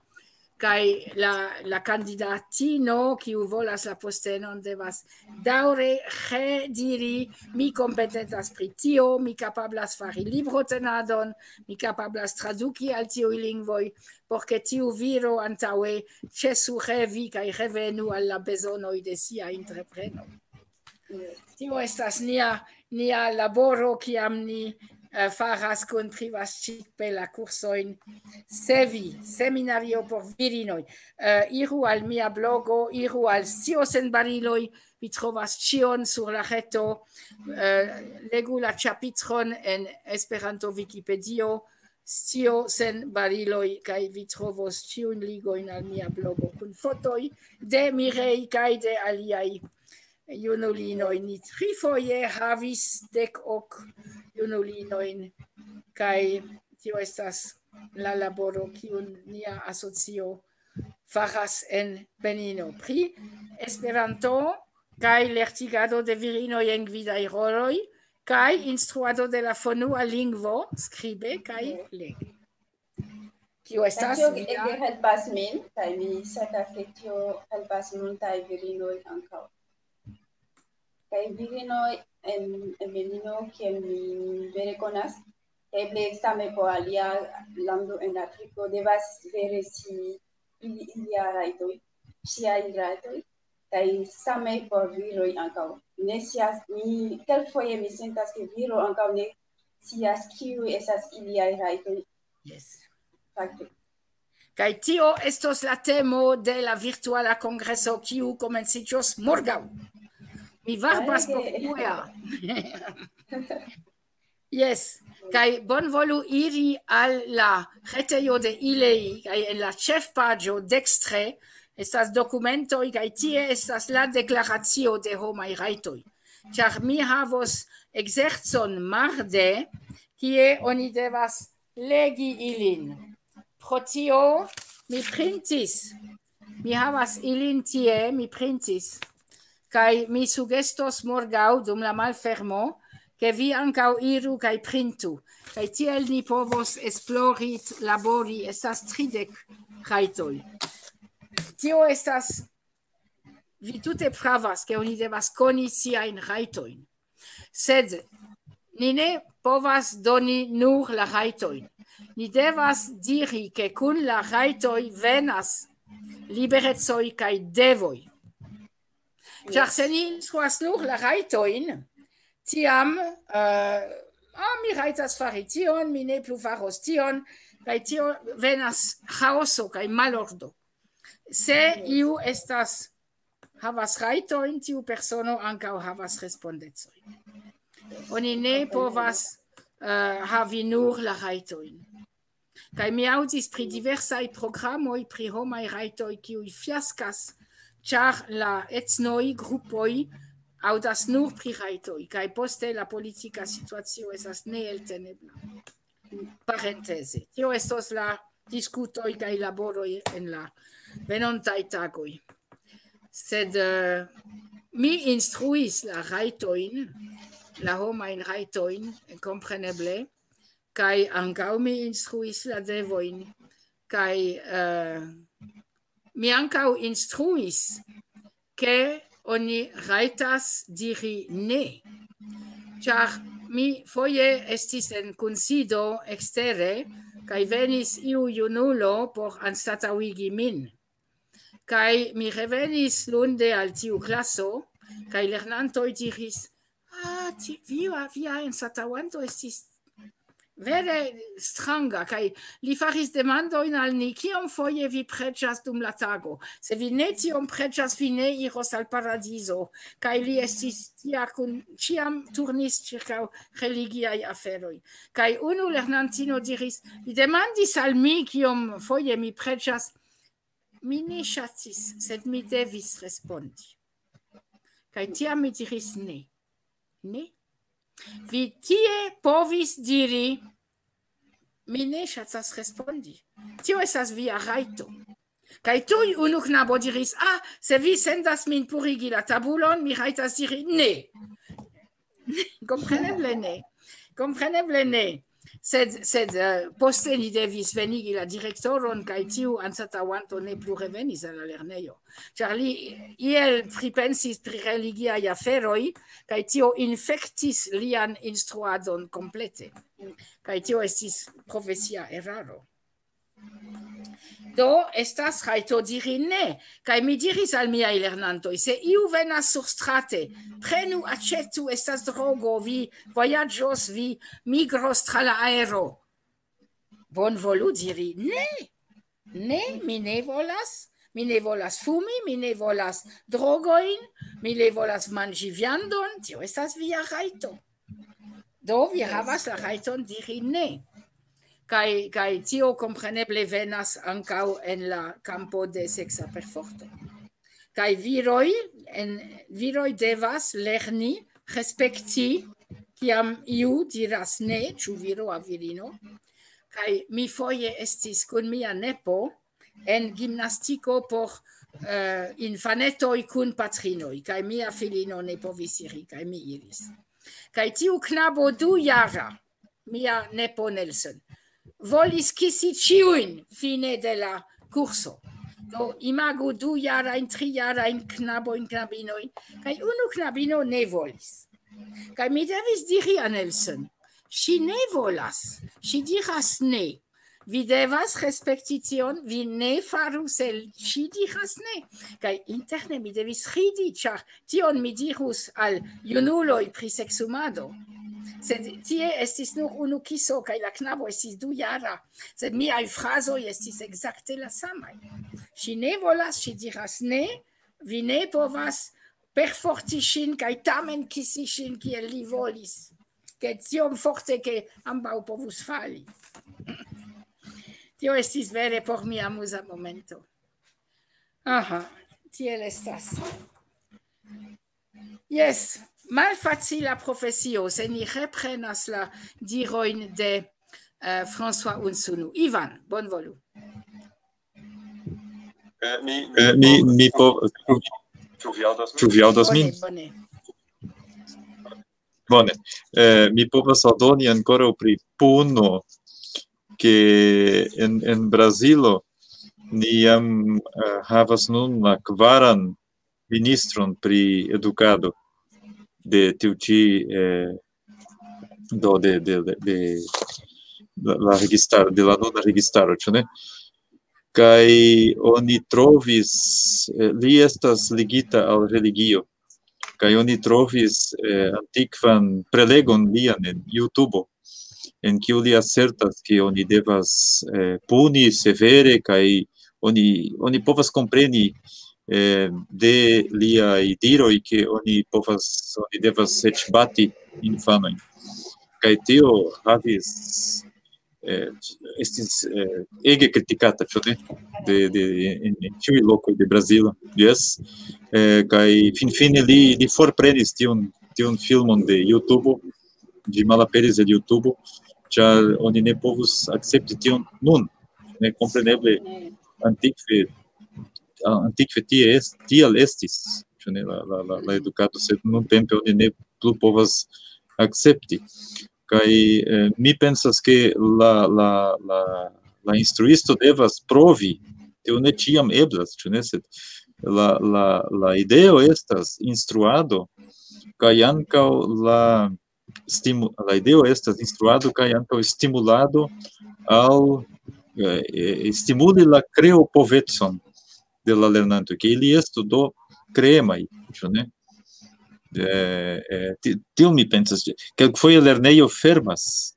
kai la candidatino kiu volas la postenon devas daŭre rediri mi kompetentas pri tio, mi kapablas fari librotenadon, mi kapablas traduki al tiuj lingvoj, por ke tiu viro antaŭe ĉesu revi kaj revenu al la bezonoj de sia entrepreno. Tio estas nia laboro kiam ni faras kun Privascipe la kursoin SEVI, seminario por virinoj. Iru al mia blogo, iru al Scio sen bariloj, vi trovas ĉion sur la reto, legu la ĉapitron en Esperanto Wikipedio, Scio sen bariloj, kaj vi trovos ĉiujn ligojn al mia blogo kun fotoj de Mirej kaj de aliaj junulinoj. Ni trifoje havis 10 junulinoin, kai tio estas la laboro kiun nia asocio faras en Benino pri Esperanto kai lertigado de virinoj en gvidaj roloj kai instruado de la fonua lingvo skribe kai legi. Kio estas via helpas min, kaj mi sentas ke tio helpas multaj virinoj ankaŭ. Kaj virinoj en Benino, kiel mi vere konas, eble same por alia lando en Afriko, devas vere si ilia rajtoj, ŝiaj rajtoj, kaj same por viroj ankaŭ. Ne scias, kelkfoje mi sentas ke viro ankaŭ ne scias kiuj estas iliaj rajtoj. Yes. Fakte. Kaj tio estos la temo de la virtuala kongreso kiu komenciĝos morgaŭ. Mi varbas por kuea. Yes. Kai bon volu iri al la retejo de ilei, kai en la ĉefpaĝo dekstre estas dokumentoj kaj tie estas la deklaracio de homaj rajtoj. Ĉar mi havos ekzercon marde, kie oni devas legi ilin. Pro tio mi printis. Mi havas ilin tie, mi printis. Kaj mi sugestos morgaŭ dum la malfermo, che vi ankaŭ iru kaj printu. Kaj tiel ni povos esplori, labori, estas 30 rajtoj. Tio estas, vi tute pravas, ke oni devas koni siajn rajtojn. Sed ni ne povas doni nur la rajtojn. Ni devas diri, ke kun la rajtoj venas liberecoj kaj devoj. Ĉar se ni instruas nur la rajtojn, tiam, mi rajtas fari tion, mi ne plu faros tion, kaj tio venas chaoso kaj malordo. Se iu havas rajtojn, tiu persono ankaŭ havas respondecojn. Oni ne povas havi nur la rajtojn. Kaj mi aŭdis pri diversaj programoj pri homaj rajtoj kiuj fiaskas, ĉar la etnoj, grupoj, audas nur pri rajtoj, kaj poste la politika situacio estas neeltenebla. Parenteze. Tio estos la diskutoj kaj laboroj en la venontaj tagoj. Sed mi instruis la rajtojn, la homajn rajtojn, kompreneble, kaj ankaŭ mi instruis la devojn, kaj mi ankaŭ instruis, ke oni rajtas diri ne. Ĉar mi foje estis en kunsido ekstere, kaj venis iu junulo por anstataŭigi min. Kaj mi revenis lunde al tiu klaso, kaj lernantoj diris, via anstataŭanto estis vere stranga, kaj li faris demandojn al ni, kiom foje vi preĝas dum la tago. Se vi ne tiom preĝas, vi ne iros al paradizo. Kaj li estis tia kun ĉiam turnis ĉirkaŭ religiaj aferoj. Kaj unu lernantino diris, li demandis al mi, kiom foje mi preĝas, mi ne ŝatis, sed mi devis respondi. Kaj tiam mi diris ne. Ne? Vi tie povis diri, mi ne ŝatas respondi. Tio estas via rajto. Kaj tuj unu knabo diris, se vi sendas min purigi la tabulon, mi rajtas diri ne. Kompreneble ne. Kompreneble ne. Sed poste ni devis venigi la direktoron, kaj tiu anstataŭanto ne plu revenis al la lernejo. Ĉar li iel pripensis pri religiaj aferoj, kaj tio infektis lian instruadon komplete. Kaj tio estis profesia eraro. Do estas rajto diri ne, kaj mi diris al miaj lernantoj, se iu venas surstrate, prenu, aĉetu, estas drogo, vi vojaĝos, vi migros tra la aero. Bonvolu diri ne, ne, mi ne volas fumi, mi ne volas drogojn, mi ne volas manĝi viandon, tio estas via rajto. Do vi havas la rajton diri ne. Kaj tio kompreneble venas ankaŭ en la kampo de seksa perforto. Kaj viroj devas lerni respekti kiam iu diras ne, ĉu viro aŭ virino. Kaj mi foje estis kun mia nepo en gimnastiko por infanetoj kun patrinoj, kaj mia filino ne povis iri, kaj mi iris. Kaj tiu knabo 2-jara, mia nepo Nelson, volis kisi ĉiujn fine de la kurso. Do imagu 2-jarajn, 3-jarajn knabojn, knabinojn, kaj unu knabino ne volis. Kaj mi devis diri a Nelson, ŝi ne volas, ŝi diras ne. Vi devas respekti tion, vi ne faru se ŝi diras ne. Kaj interne mi devis ridi, ĉar tion mi dirus al junuloj pri seksumado. Sed tie estis nur unu kiso, kaj la knabo estis 2-jara. Sed miaj frazoj estis ekzakte la samaj. Ŝi ne volas, ŝi diras ne, vi ne povas perforti ŝin kaj tamen kisi ŝin kiel li volis. che tiom forte che ambau povus fali. Tio estis vere por mi amusa momento. Aha, tiel estas. Yes, malfacila profesio, se ni reprenas la diroin de François Unsunu. Ivan, bon volu. Ĉu vi aŭdas min? Bone. Bone. Mi povas aldoni ankoraŭ pri puno, ke en Brazilo ni jam havas nun la kvaran ministron pri edukado de tiu ĉi la registaro, de la nuna registaro, ĉu ne? Kaj oni trovis, li estas ligita al religio, kaj oni trovis antikvan prelegon lian en YouTube, en kiu li asertas ke oni devas puni severe, kaj oni povas kompreni de liaj diroj ke oni devas eĉ bati infanojn. Kaj tio estis ege kritikata, ĉu ne? En ĉiuj lokoj de Brazilo. Yes. Kaj finfine li forprenis tiun filmon de YouTube, ĝi malaperis el YouTube, ĉar oni ne povus akcepti tion nun. Ne kompreneble antikve tiel estis, ĉu ne, la edukado, sed nuntempe oni ne plu povas akcepti. Kaj mi pensas ke la instruisto devas provi, tio ne ĉiam eblas, ĉu ne, sed la ideo estas instruado, kaj ankaŭ la ideo estas instruado kaj ankaŭ stimulado al stimuli la kreopovecon de la lernantoj, ke ili estu do kreemaj, ĉu ne? Tio mi pensas, kelkfoje lernejo fermas,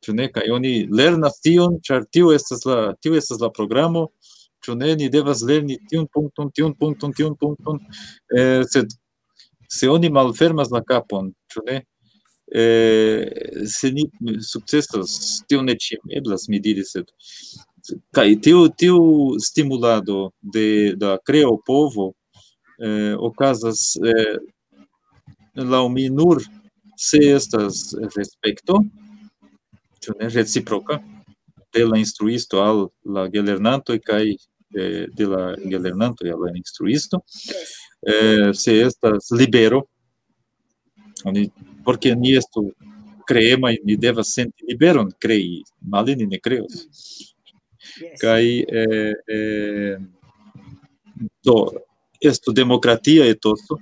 ĉu ne, kaj oni lernas tion, ĉar tio estas la programo, ĉu ne, ni devas lerni tiun punkton, sed se oni malfermas la kapon, ĉu ne, se ni sukcesas, tio ne ĉiam eblas, mi diris, sed kaj tiu stimulado de la kreopovo okazas laŭ mi nur se estas respekto, ĉu ne, reciproka, de la instruisto al la gelernantoj kaj de la gelernantoj al la instruisto, se estas libero, porque ni estu kreemaj, ni devas senti liberon krei, male ni ne kreos. Kaj do estu demokratia etoso,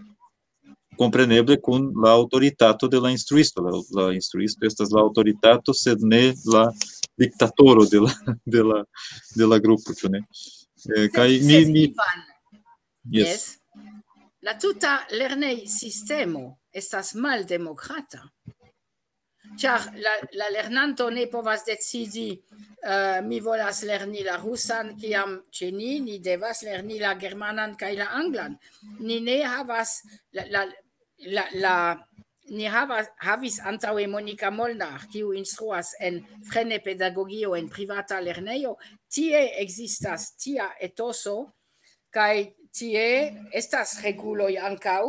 compreneble kun la autoritato de la instruisto. La instruisto estas la autoritato, sed ne la diktatoro de la grupo, ĉu ne? Kaj mi yes. La tuta lernej sistemo estas maldemokrata. Ĉar la lernanto ne povas decidi mi volas lerni la rusan, kiam ĉe ni devas lerni la germanan kaj la anglan. Ni ne havas ni havis antaŭe Monika Molnar, kiu instruas en frene pedagogio en privata lernejo. Tie ekzistas tia etoso, kaj tie estas reguloj ankaŭ,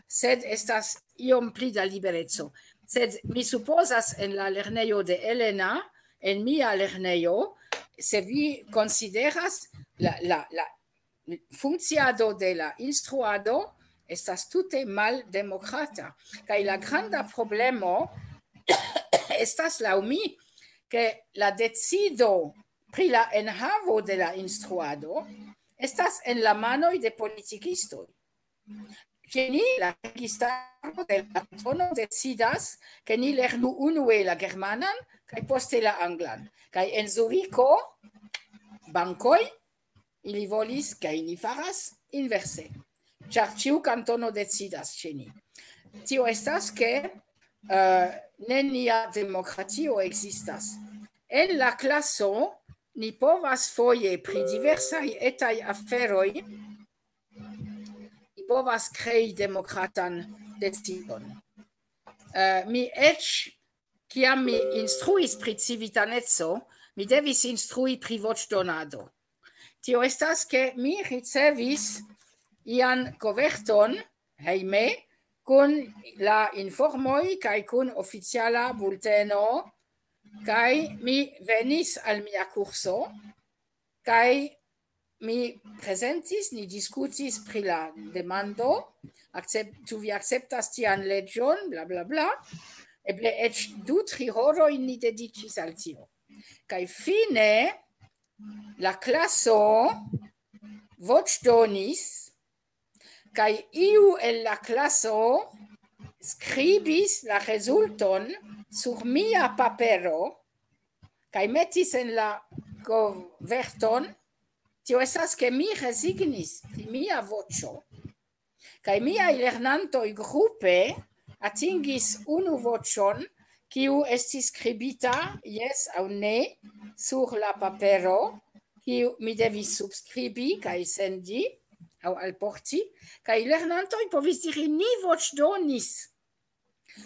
sed estas iom pli da libereco. Sed mi supozas en la lernejo de Elena, en mia lernejo, se vi consideras la funkciado de la instruado estas tute maldemokrata. Kaj la granda problemo estas laŭ mi, ke la decido pri la enhavo de la instruado estas en la manoj de politikistoj. Ĉe ni la registaro de la kantono decidas ke ni lernu unue la germanan kaj poste la anglan. Kaj en Zuriko, bankoj, ili volis kaj ni faras inverse. Ĉar ĉiu kantono decidas ĉe ni. Tio estas ke nenia demokratio ekzistas. En la klaso ni povas foje pri diversaj etaj aferoj povas krei demokratan decidon. Mi eĉ kiam mi instruis pri civitaneco, mi devis instrui pri voĉdonado. Tio estas, ke mi ricevis ian koverton hejme kun la informoj kaj kun oficiala bulteno, kaj mi venis al mia kurso, kaj mi presentis, ni diskutis pri la demando, ĉu vi akceptas tian leĝon, bla bla bla, eble eĉ 2-3 horojn ni dediĉis al tio. Kaj fine la klaso voĉdonis, kaj iu el la klaso skribis la rezulton sur mia papero, kaj metis en la koverton. Tio estas, ke mi rezignis pri mia voĉo, kaj miaj lernantoj grupe atingis unu voĉon, kiu estis skribita jes aŭ ne sur la papero, kiu mi devis subskribi kaj sendi aŭ alporti, kaj lernantoj povis diri ni voĉdonis.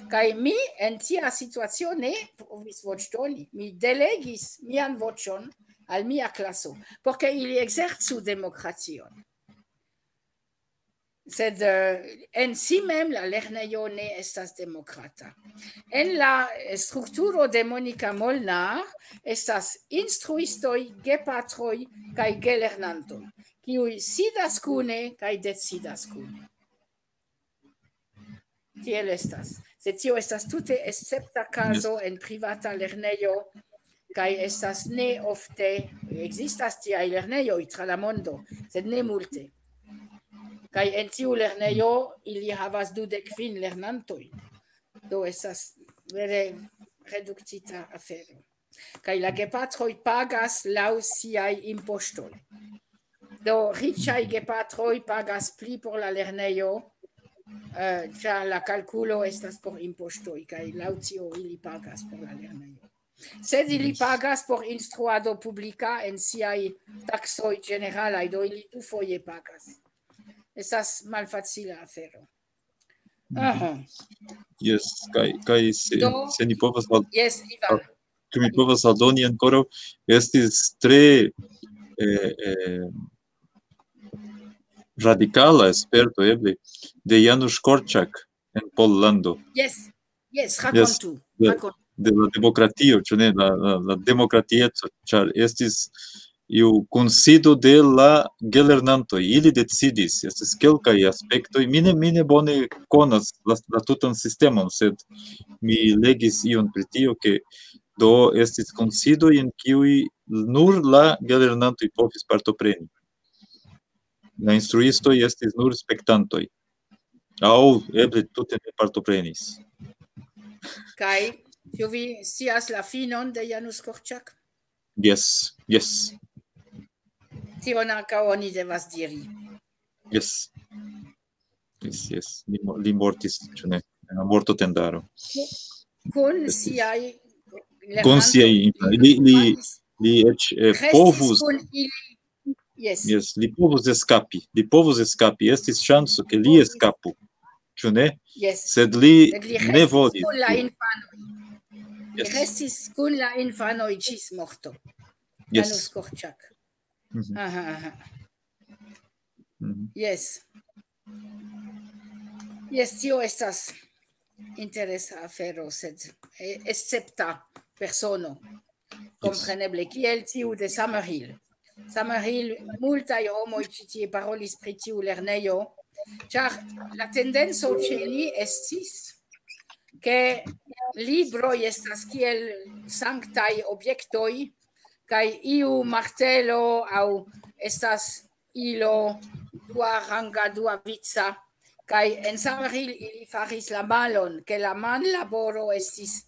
Kaj mi en tia situacio ne povis voĉdoni. Mi delegis mian voĉon al mia klaso, porque ili exercu demokration. Sed en si mem la lernejo ne estas demokrata. En la strukturo de Monika Molnar estas instruistoj, gepatroj kaj gelernantoj, kiuj sidas kune kaj decidas kune. Tiel estas. Sed tio estas tute escepta caso en privata lernejo, kaj estas ne ofte, ekzistas tiaj lernejoj tra la mondo, sed ne multe. Kaj en tiu lernejo ili havas 25 lernantoj. Do estas vere reduktita afero. Kaj la gepatroj pagas laŭ siaj impoŝtoj. Do riĉaj gepatroj pagas pli por la lernejo, ĉar la kalkulo estas por impoŝtoj, kaj laŭ tio ili pagas por la lernejo. Sed ili pagas por instruado publika en siaj taksoj ĝeneralaj, do ili dufoje pagas. Estas malfacila afero. Yes, kaj se ni povas Yes, Ivan. Ĉu mi povas aldoni ankoraŭ, estis tre radikala esperto eble de Janusz Korczak en Pollando. Yes, rakontu. De la demokratio, ĉu ne, la demokratieco, ĉar estis iu kunsido de la gelernantoj. Ili decidis, estis kelkaj aspektoj. Mi ne bone konas la tutan sistemon, sed mi legis ion pri tio, ke do estis kunsidoj en kiuj nur la gelernantoj povis partopreni. La instruistoj estis nur spektantoj. Aŭ eble tute ne partoprenis. Kaj ĉu vi scias la finon de Janusz Korczak? Yes. Tion ankaŭ oni devas diri. Yes. Li mortis, ĉu ne? En la mortotendaro. Kun siaj li eĉ povus. Yes, li povus eskapi. Estis ŝanco, ke li eskapu. Ĉu ne? Sed li ne volis. Li restis kun la infanoj ĝis morto. Janusz Korczak. Yes, tio estas interesa afero, sed escepta persono. Kompreneble, kiel tiu de Summerhill. Summerhill, multaj homoj ĉi tie parolis pri tiu lernejo, ĉar la tendenco ĉe li estis, ke libroj estas kiel sanktaj objektoj, kaj iu martelo aŭ estas ilo duaranga, duavica, kaj en Summerhill ili faris la malon, ke la manlaboro estis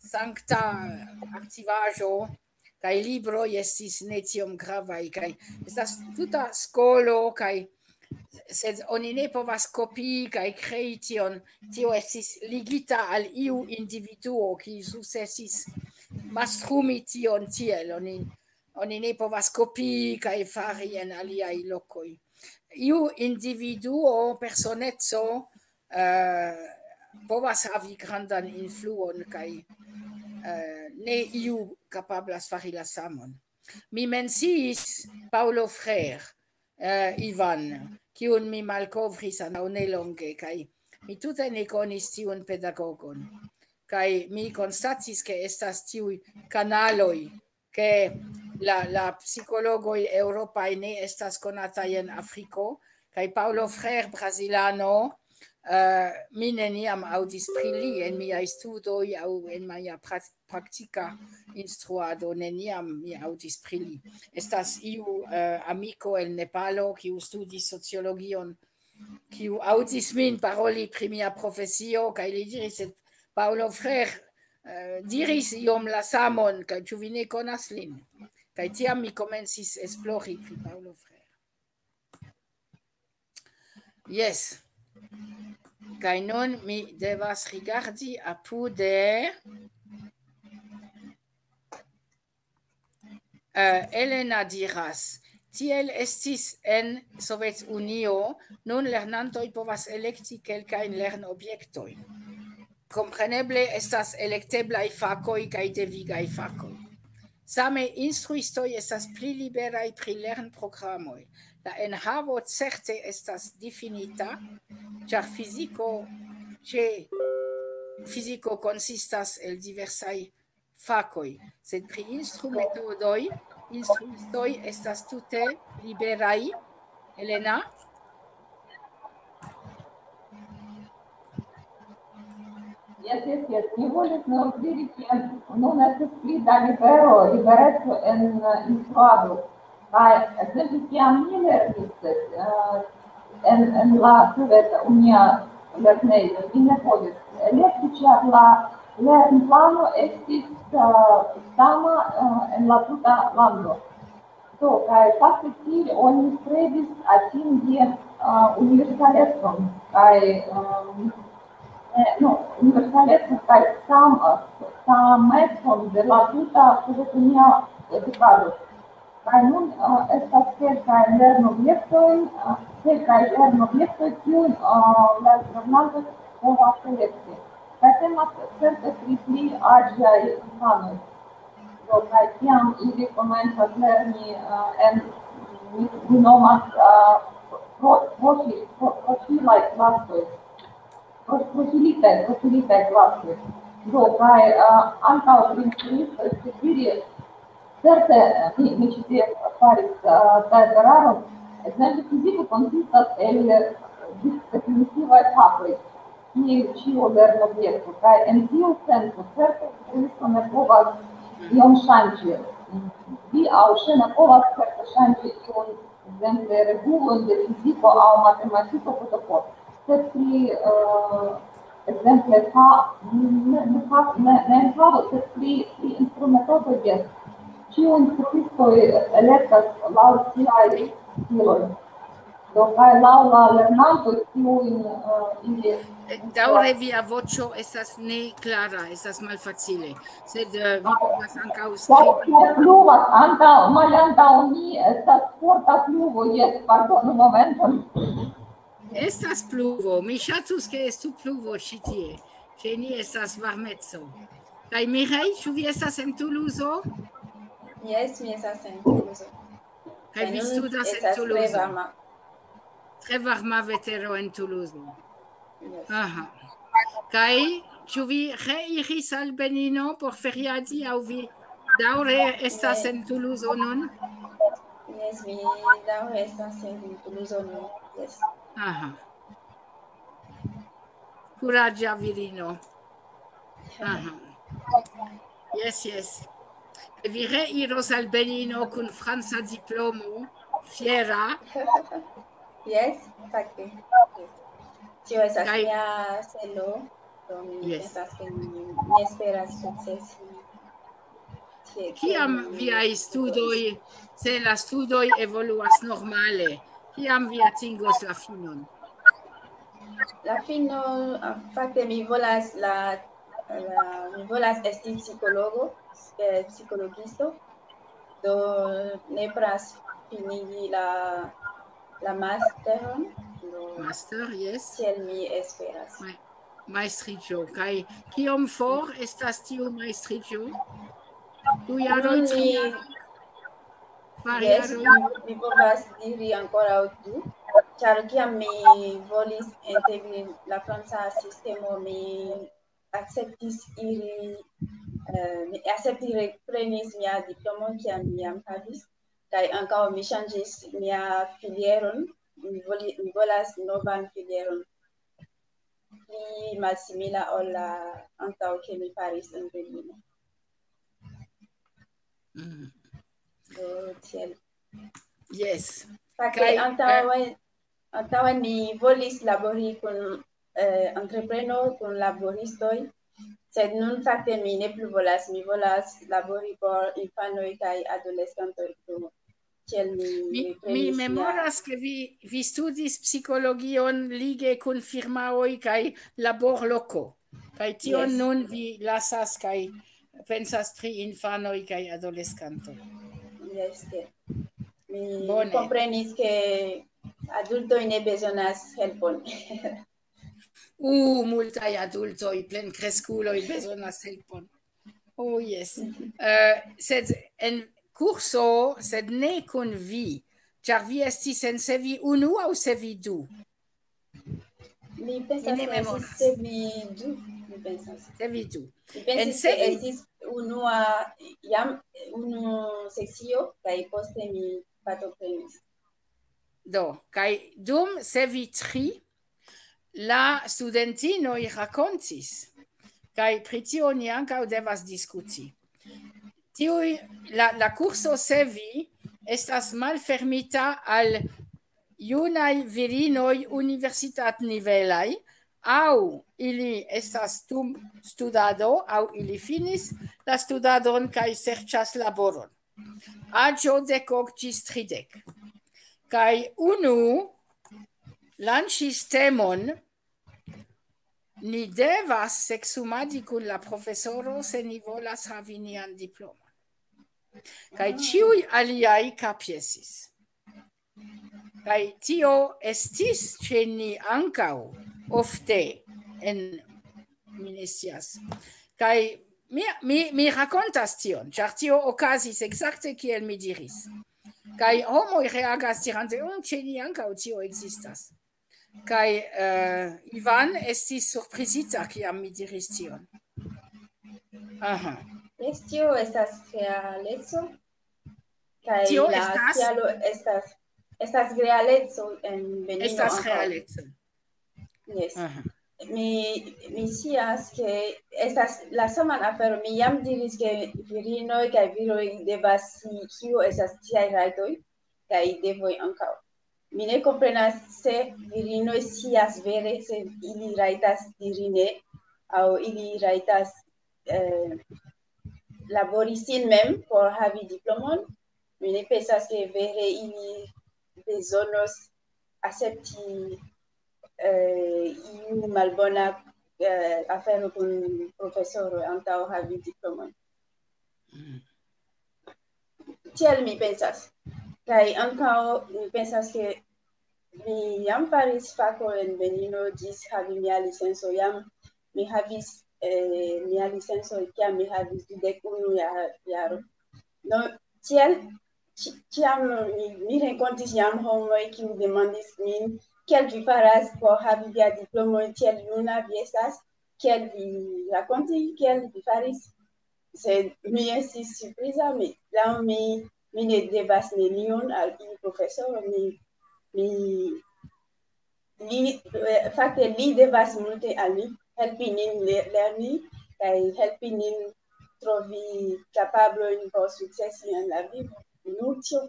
sankta aktivaĵo, kaj libroj estis ne tiom gravaj, kaj estas tuta skolo, kaj sed oni ne povas kopii kaj krei tion, tio estis ligita al iu individuo, kiu sukcesis mastrumi tion tiel, oni ne povas kopii kaj fari en aliaj lokoj. Iu individuo, personeco, povas havi grandan influon kaj ne iu capablas fari la samon. Mi menciis Paulo Freire, Ivan, kiun mi malkovris antaŭ nelonge, kaj mi tute ne konis tiun pedagogon. Kaj mi konstatis, ke estas tiuj kanaloj, ke la psikologoj eŭropaj ne estas konataj en Afriko, kaj Paulo Freire, brazilano, mi neniam aŭdis pri li en miaj studoj aŭ en mia praktika instruado, neniam mi aŭdis pri li. Estas iu amiko el Nepalo, kiu studis sociologion, kiu aŭdis min paroli pri mia profesio, kaj li diris, ke Paulo Freire diris iom la samon, kaj ĉu vi ne konas lin? Kaj tiam mi komencis esplori pri Paulo Freire. Yes. Kaj nun mi devas rigardi apude. Elena diras, tiel estis en Sovetunio, nun lernantoj povas elekti kelkajn lernobjektojn. Kompreneble estas elekteblaj fakoj kaj devigaj fakoj. Same instruistoj estas pli liberaj pri lernprogramoj. La enhavo certe estas difinita, ĉar fiziko konsistas el diversaj fakoj, sed pri instrumetodoj, instruistoj estas tute liberaj. Elena? Yes. Mi volis nur diri, ke nun estas pli da libereco en instruado. Kaj ekzemple kiam mi lernis en la Sovetunia lernejo, mi ne povis elekti, ĉar la lernplano estis sama en la tuta lando. Do, kaj fakte tiel oni strebis atingi universalecon kaj universalecon kaj samecon de la tuta Sovetunia edukado. Kaj nun estas kelkaj lernobjektoj, kiujn la lernantoj povas elekti. Kaj temas certe pri pli aĝaj infanoj. Do, kaj kiam ili komencas lerni mi nomas profilaj klasoj, profilitaj klasoj. Do, kaj ankaŭ pri instruistoj diri, certe mi ĉi tie faris erararon. Ekzemple, fiziko konsistas el definitivaj fakoj, kiel ĉiu lernobjekto, kaj en tiu senco certe instruisto ne povas iom ŝanĝi. Vi aŭ ŝi ne povas certe ŝanĝi iun, ekzemple, regulon de fiziko aŭ matematiko potopo. Sed pri ekzemple ne enhavo, sed pri instrumetodoj jes. Ĉiu instruistoj elektas laŭ siaj stiloj. Do, kaj laŭ la lernantoj kiujn ili... Daŭre via voĉo estas ne klara, estas malfacile. Sed vi povas ankaŭ skribi. Pluvas malantaŭ mi, estas forta pluvo, jes, pardonu momenton. Estas pluvo, mi ŝatus ke estu pluvo ĉi tie. Ĉe ni estas varmeco. Kaj Mireille, ĉu vi estas en Tuluzo? Yes, mi estas en Tuluzo. Kaj vi studas en Tuluzo? Tre varma vetero en Tuluzo. Yes. Aha. Kaj ĉu vi reiris al Benino por feriadi aŭ vi daŭre estas en Tuluzo nun? Yes, mi daŭre estas en Tuluzo nun. Yes. Aha. Kuraĝa virino. Aha. Yes. Vi reiros al Benino kun franca diplomo, fiera. Yes, fakte. Tio estas mia celo, do mi pensas ke mi esperas sukcesi. Kiam viaj studoj, se la studoj evoluas normale, kiam vi atingos la finon? La fino, fakte mi volas esti psikologo, psikologisto, do nepras finigi la masteron. Master, yes. Tiel mi esperas. maestriĝo. Kaj kiom for estas tiu maestriĝo? 2 jaroj, Nun 3 mi, jaroj, 4 yes, jaroj? mi povas diri ankoraŭ du, ĉar kiam mi volis integri la franca sistemo, mi akceptis iri, mi akceptis reprenis mia diplomon kiam mi jam havis, kaj ankaŭ mi ŝanĝis mia filieron, mi volas novan filieron pli malsimila ol la antaŭ ke mi faris en Berlino. Do tiel. Yes. Fakte antaŭe mi volis labori kun entrepreno, kun laboristoj, sed nun fakte mi ne plu volas, mi volas labori por infanoj kaj adoleskantoj. Tiel Mi reprenis memoras ke vi studis psikologion lige kun firmaoj kaj laborloko. Kaj tion Yes. nun vi lasas kaj pensas pri infanoj kaj adoleskantoj. Yes, ke mi Bone. komprenis ke adultoj ne bezonas helpon. Multaj adultoj, plenkreskuloj bezonas helpon. Oh, yes. Sed en kurso, sed ne kun vi, ĉar vi estis en Sevi 1 aŭ Sevi 2? Mi pensas ne ke memoras. estis Sevi 2, mi pensas. Sevi 2. Mi En pensis ke Sevi, estis jam unu sekcio kaj poste mi partoprenis. do, kaj dum Sevi 3, la studentinoj rakontis, kaj pri tio ni ankaŭ devas diskuti. La kurso Sevi estas malfermita al junaj virinoj universitatnivelaj, aŭ ili estas dum studado, aŭ ili finis la studadon kaj serĉas laboron. Aĝo 10 ĝis 30. Kaj unu lanĉis temon: ni devas seksumadi kun la profesoro, se ni volas havi nian diplomon. Kaj ĉiuj aliaj kapjesis. Kaj tio estis ĉe ni ankaŭ ofte en mi ne scias. Kaj mi rakontas tion, ĉar tio okazis ekzakte kiel mi diris. Kaj homoj reagas dirante, ĉe ni ankaŭ tio ekzistas. Kaj Ivan estis surprizita kiam mi diris tion. Aha. Yes, tio estas realeco, kaj Tio la estas- kialo estas realeco en Benino Estas ankaŭ. realeco. Yes. Aha. Mi scias ke estas la saman afero. Mi jam diris ke virinoj kaj viroj devas scii kio estas tiaj rajtoj kaj devoj ankaŭ. Mi ne komprenas se virinoj scias vere se ili rajtas diri ne aŭ ili rajtas labori sin mem por havi diplomon. Mi ne pensas ke vere ili bezonos akcepti iu malbona afero kun profesoro antaŭ havi diplomon. Tiel mi pensas. Kaj ankaŭ mi pensas ke mi jam faris fako en Benino ĝis havi mia licenco. Jam mi havis mia licenco kiam mi havis 21 jaro. Do tiel ĉiam mi renkontis jam homoj kiu demandis min: kiel vi faras por havi via diplomo tiel juna vi estas? Kiel vi rakonti, kiel vi faris? Sed mi estis surpriza, mi ne devas nenion al iu profesoro, fakte li devas multe al mi, helpi nin lerni kaj helpi nin trovi kapablojn por sukcesi en la vivo. Nur tio.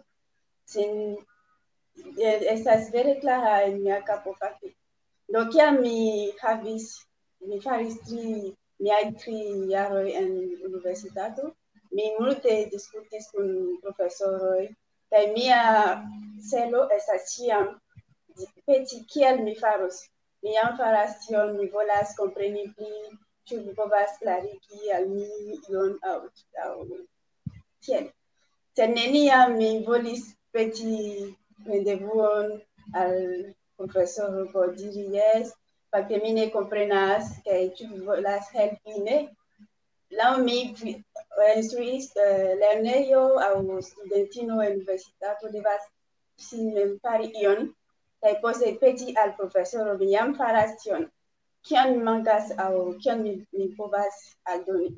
Estas vere klara en mia kapo fakte. Do kiam mi faris miaj 3 jaroj en universitato, mi multe diskutis kun profesoroj kaj mia celo estas ĉiam peti kiel mi faros. Mi jam faras tion, mi volas kompreni pli, ĉu vi povas klarigi al mi ion aŭ tiel. Sed neniam mi volis peti rendevuon al profesoro por diri yes, fakte mi ne komprenas kaj ĉu vi volas helpi ne. Laŭ mi instruis lernejo aŭ studentino en universitato devas sin mem fari ion kaj poste peti al profesoro mi jam faras tion. Kion mankas aŭ kion mi povas aldoni.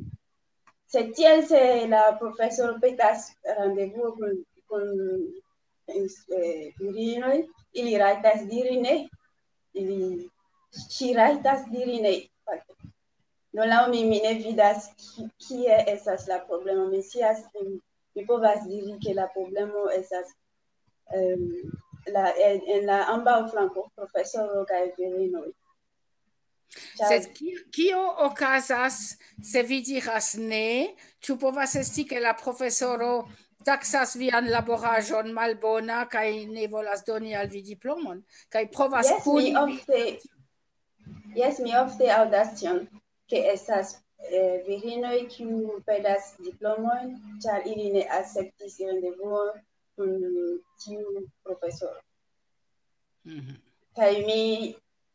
Sed tiel se la profesoro petas rendezvous kun virinoj, ili rajtas diri ne, ŝi rajtas diri ne. Do laŭ mi ne vidas kie estas la problemo. Mi scias, mi povas diri ke la problemo estas en la ambaŭ flanko, profesoro kaj virinoj. Sed kio okazas se vi diras ne, ĉu povas esti ke la profesoro taksas vian laboraĵon malbona kaj ne volas doni al vi diplomon kaj provas puni mi ofte aŭdas tion, ke estas virinoj kiu petas diplomojn, ĉar ili ne akceptis rendevuon kun tiu profesoro. Kaj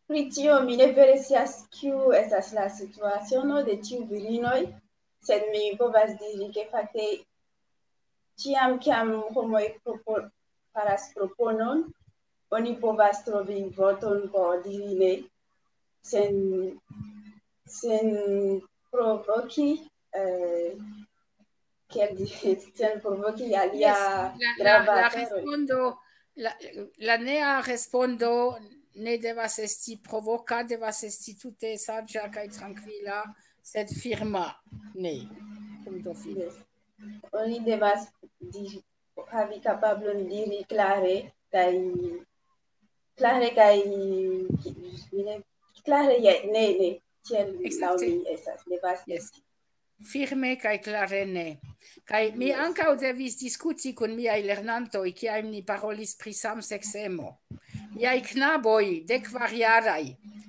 pri tio mi ne vere scias kiu estas la situacio de tiu virinoj, sed mi povas diri ke fakte ĉiam kiam homoj faras proponon, oni povas trovi vorton por diri ne, sen provoki sen provoki alia grava afero. La nea respondo ne devas esti provoka, devas esti tute saĝa kaj trankvila, sed firma ne. Punkto fine. Oni devas havi kapablon diri klare kaj ne, tiel laŭ mi estas, devas esti. Firme kaj klare ne. Kaj mi ankaŭ devis diskuti kun miaj lernantoj, kiam ni parolis pri samseksemo. Miaj knaboj, 10-jaraj,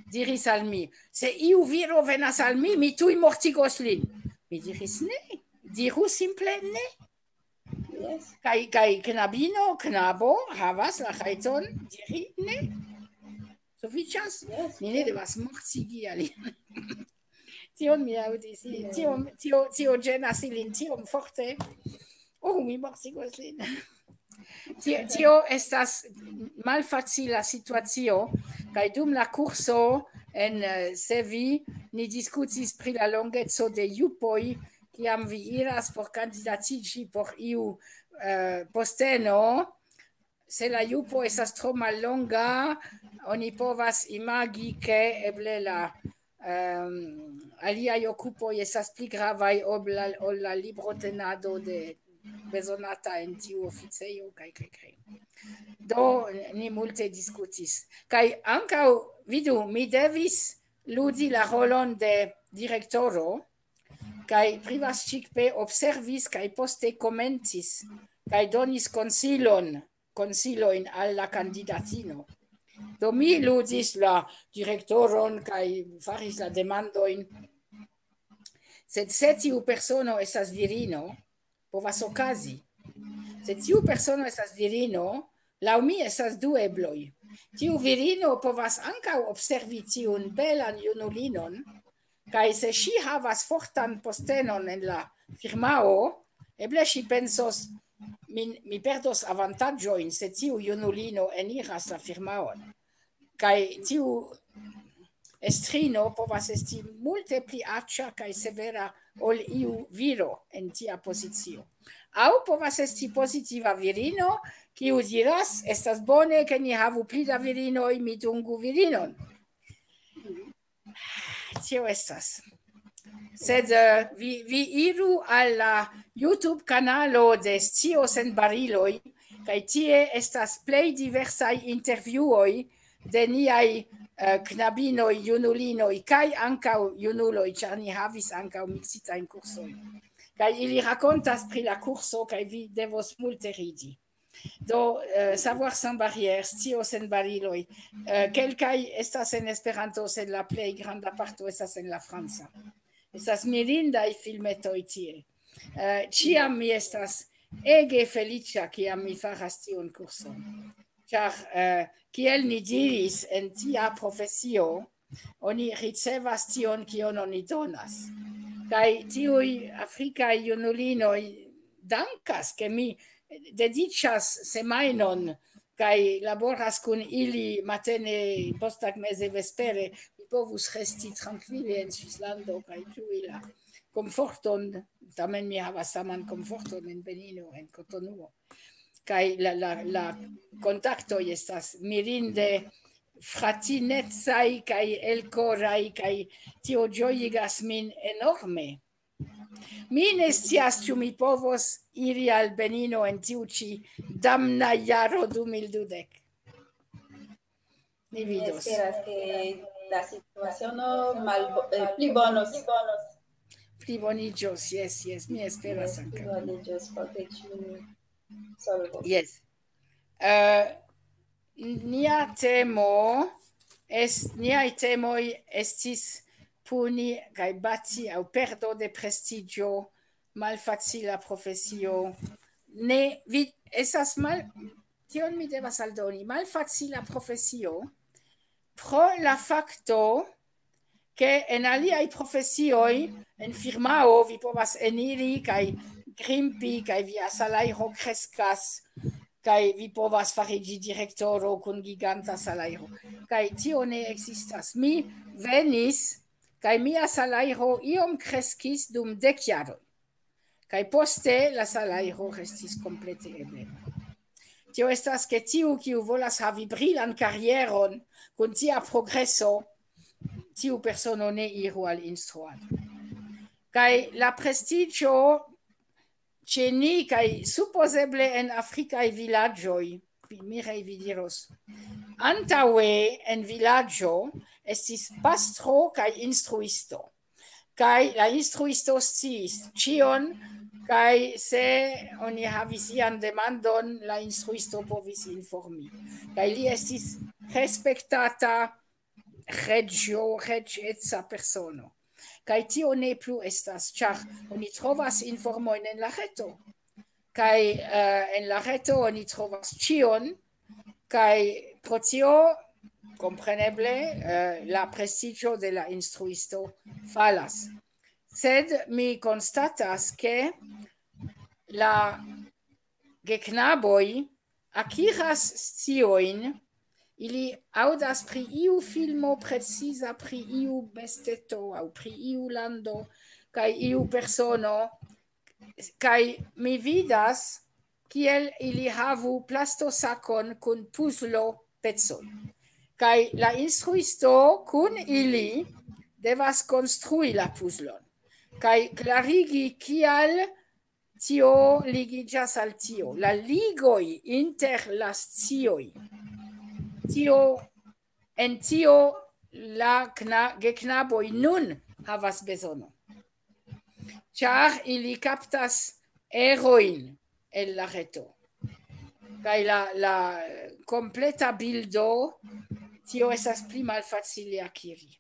diris al mi, se iu viro venas al mi, mi tuj mortigos lin. Mi diris ne, diru simple ne. Kaj knabo havas la rajton diri ne. Sufiĉas, mi ne devas mortigi alin. Tion mi aŭdis, tio ĝenas ilin tiom forte. Mi mortigos lin. Tio estas malfacila situacio, kaj dum la kurso en Sevi ni diskutis pri la longeco de jupoj, kiam vi iras por kandidatiĝi por iu posteno. Se la jupo estas tro mallonga, oni povas imagi ke eble la aliaj okupoj estas pli gravaj ol la librotenado de bezonata en tiu oficejo kaj. Do ni multe diskutis. Kaj ankaŭ vidu, mi devis ludi la rolon de direktoro, kaj Privas-Cikpe observis kaj poste komentis kaj donis konsilojn al la kandidatino. Do mi ludis la direktoron kaj faris la demandojn. Sed se tiu persono estas virino, povas okazi. Se tiu persono estas virino, laŭ mi estas du ebloj. Tiu virino povas ankaŭ observi tiun belan junulinon, kaj se ŝi havas fortan postenon en la firmao, eble ŝi pensos, mi perdos avantaĝojn se tiu junulino eniras la firmaon. Kaj tiu estrino povas esti multe pli aĉa kaj severa ol iu viro en tia pozicio. Aŭ povas esti pozitiva virino, kiu diras, estas bone, ke ni havu pli da virinoj, mi dungu virinon. Tio estas. Sed vi iru al la YouTube-kanalo de Scio sen bariloj, kaj tie estas plej diversaj intervjuoj de niaj knabinoj, junulinoj kaj ankaŭ junuloj, ĉar ni havis ankaŭ miksitajn kursojn. Kaj ili rakontas pri la kurso, kaj vi devos multe ridi. Do, Savoir sans barrières, Scio sen bariloj. Kelkaj estas en Esperanto, sed la plej granda parto estas en la franca. Estas mirindaj filmetoj tie. Ĉiam mi estas ege feliĉa, kiam mi faras tiun kurson. Ĉar, kiel ni diris en tia profesio, oni ricevas tion kion oni donas. Kaj tiuj afrikaj junulinoj dankas, ke mi dediĉas semajnon kaj laboras kun ili matene, posttagmeze, vespere, mi povus resti trankvile en Svislando kaj ĝui la komforton, tamen mi havas saman komforton en Benino, en Cotonuo. Kaj la kontaktoj estas mirinde fratinecaj kaj elkoraj, kaj tio ĝojigas min enorme. Mi ne scias, ĉu mi povos iri al Benino en tiu ĉi damna jaro 2020. Ni vidos. Esperas que la situaciono pli bonos. Pli boniĝos, jes, mi esperas ankaŭ. Pli boniĝos, pote ĉiuj solvos. Yes. Niaj temoj estis puni kaj bati aŭ perdo de prestigio, malfacila profesio. Ne, estas tion mi devas aldoni, malfacila profesio pro la fakto ke en aliaj profesioj, en firmao vi povas eniri kaj grimpi kaj via salajro kreskas kaj vi povas fariĝi direktoro kun giganta salajro. Kaj tio ne ekzistas. Mi venis kaj mia salajro iom kreskis dum 10 jaroj. Kaj poste la salajro restis komplete ebena. Tio estas ke tiu kiu volas havi brilan karieron kun tia progreso, tiu persono ne iru al instruado. Kaj la prestigio ĉe ni kaj supozeble en afrikaj vilaĝoj, Mirei vi diros, antaŭe en vilaĝo estis pastro kaj instruisto. Kaj la instruisto sciis ĉion, kaj se oni havis ian demandon, la instruisto povis informi. Kaj li estis respektata reĝeca persono. Kaj tio ne plu estas, ĉar oni trovas informojn en la reto. Kaj en la reto oni trovas ĉion, kaj pro tio, kompreneble, la prestigio de la instruisto falas. Sed mi konstatas, ke la geknaboj akiras sciojn, ili audas pri iu filmo precisa, pri iu besteto, aŭ pri iu lando, kaj iu persono, kaj mi vidas kiel ili havu plastosakon kun puzlo pecoj. Kaj la instruisto kun ili devas konstrui la puzlon, kaj klarigi kial tio ligiĝas al tio. La ligoj inter la scioj, en tio la geknaboj nun havas bezono. Ĉar ili kaptas erojn el la reto. Kaj la kompleta bildo, tio estas pli malfacile akiri.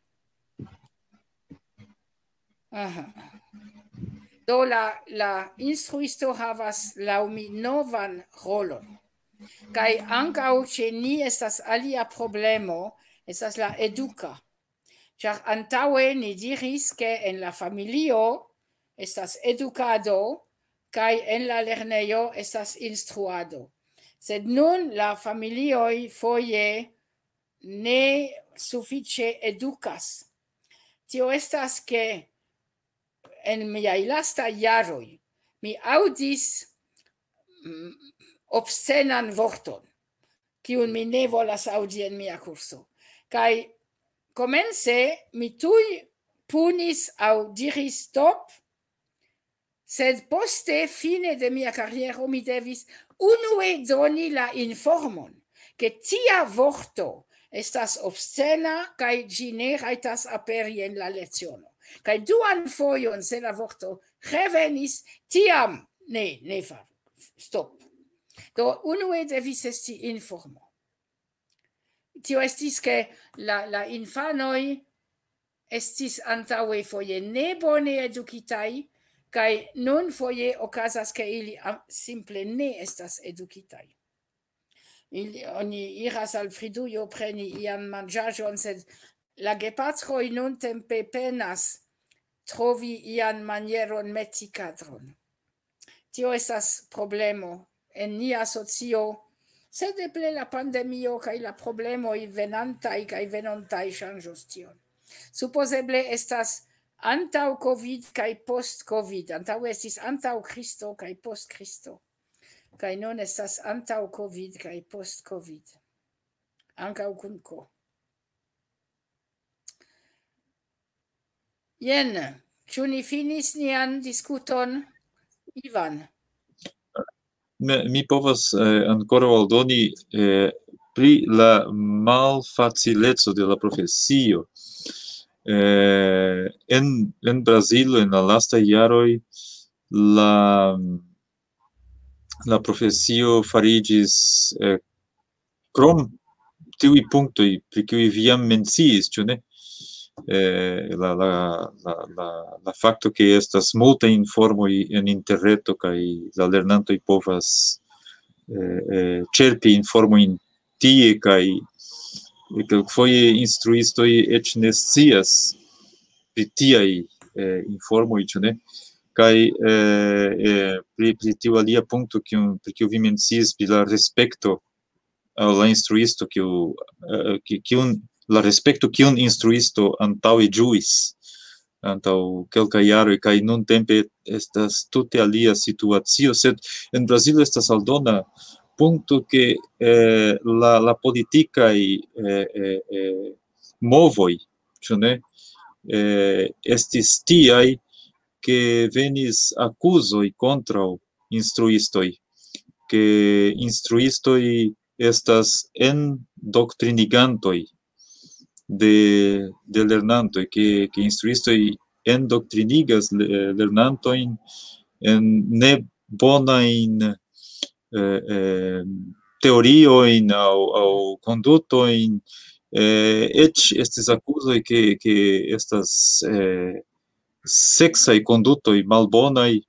Do la instruisto havas laŭ mi novan rolon. Kaj ankaŭ ĉe ni estas alia problemo, estas la eduka. Ĉar antaŭe ni diris, ke en la familio estas edukado kaj en la lernejo estas instruado. Sed nun la familioj foje ne sufiĉe edukas. Tio estas ke en miaj lastaj jaroj mi aŭdis obscenan vorton, kiun mi ne volas aŭdi en mia kurso. Kaj komence mi tuj punis aŭ diris stop, sed poste fine de mia kariero mi devis unue doni la informon, ke tia vorto estas obscena kaj ĝi ne rajtas aperi en la leciono. Kaj duan fojon, se la vorto revenis, tiam ne faru, stop. Do unue devis esti informo. Tio estis ke la infanoj estis antaŭe foje ne bone edukitaj, kaj nun foje okazas ke ili simple ne estas edukitaj. Oni iras al fridujo preni ian manĝaĵon, sed la gepatroj nuntempe penas trovi ian manieron meti kadron. Tio estas problemo en nia socio, sed eble la pandemio kaj la problemoj venantaj kaj venontaj ŝanĝos tion. Supozeble estas antaŭ Covid kaj post Covid. Antaŭ estis antaŭ Kristo kaj post Kristo. Kaj nun estas antaŭ Covid kaj post Covid. Ankaŭ kun K. Jen, ĉu ni finis nian diskuton, Ivan? Mi povas ankoraŭ aldoni pri la malfacileco de la profesio. En Brazilo en la lastaj jaroj la profesio fariĝis krom tiuj punktoj pri kiuj vi jam menciis, ĉu ne? La facto che estas multe informoi en interreto kai la lernantoj povas cerpi informojn tie kai kelkfoje instruistoj eĉ ne scias pri tiaj informoj, ĉu ne? Kai pri tiu alia punkto pri kiu vi menciis pri la respekto al la instruisto kiun la respekto kiun instruisto antaŭe ĝuis antaŭ kelkaj jaroj kaj nuntempe estas tute alia situacio, sed en Brazilo estas aldona punkto ke la politikaj movoj, ĉu ne, estis tiaj ke venis akuzoj kontraŭ instruistoj, ke instruistoj estas endoktrinigantoj de lernantoj, que instruistoj endoktrinigas lernantojn en ne bonajn teoriojn aŭ kondutojn, eĉ estis akuzoj ke estas seksaj kondutoj malbonaj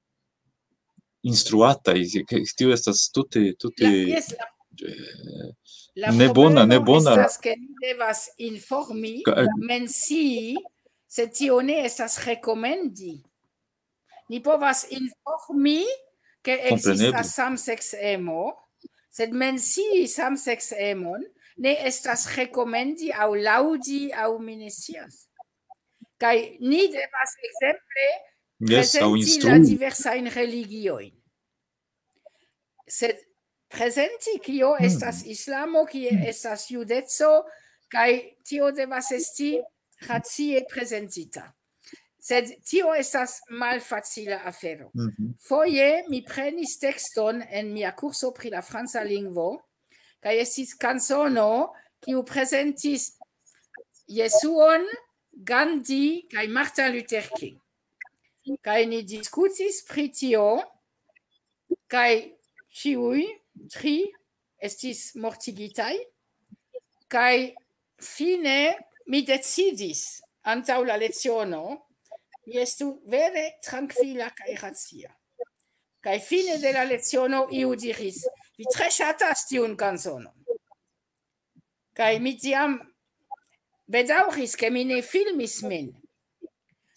instruataj, tio estas tute ne bona. Estas que ni devas informi, mencii, se tio ne estas rekomendi. Ni povas informi ke ekzistas samseksemo, sed mencii samseksemon ne estas rekomendi aŭ laŭdi aŭ mi ne scias. Kaj ni devas ekzemple prezenti la diversajn religiojn. Sed presenti kio estas islamo, kie estas judeco, kaj tio devas esti racie prezentita. Sed tio estas malfacila afero. Foje mi prenis tekston en mia kurso pri la franca lingvo, kaj estis kanzono kiu prezentis Jesuon, Gandhi kaj Martin Luther King. Kaj ni diskutis pri tio, kaj ĉiuj tri estis mortigitaj, kaj fine mi decidis antaŭ la leciono, mi estu vere trankvila kaj racia. Kaj fine de la leciono iu diris, vi tre ŝatas tiun kanzonon. Kaj mi tiam bedaŭris, ke mi ne filmis min,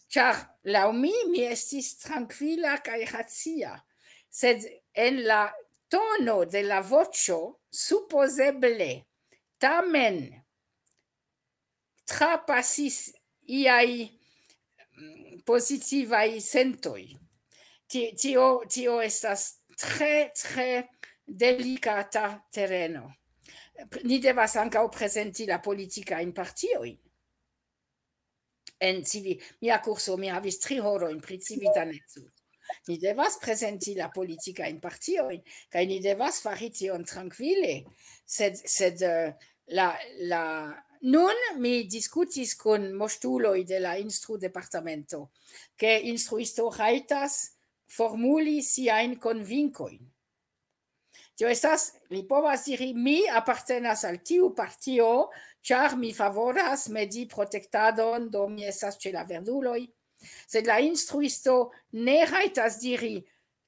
ĉar laŭ mi estis trankvila kaj racia, sed en la tono de la voĉo supozeble tamen trapasis iaj pozitivaj sentoj. Tio estas tre delikata tereno. Ni devas ankaŭ prezenti la politikajn partiojn. En mia kurso mi havis 3 horojn pri civitaneco. Ni devas prezenti la politikajn partiojn, kaj ni devas fari tion trankvile. Sed nun mi diskutis kun moŝtuloj de la instrudepartemento, ke instruisto rajtas formuli siajn konvinkojn. Tio estas, mi povas diri, mi apartenas al tiu partio, ĉar mi favoras mediprotektadon, do mi estas ĉe la verduloj. Sed la instruisto ne rajtas diri,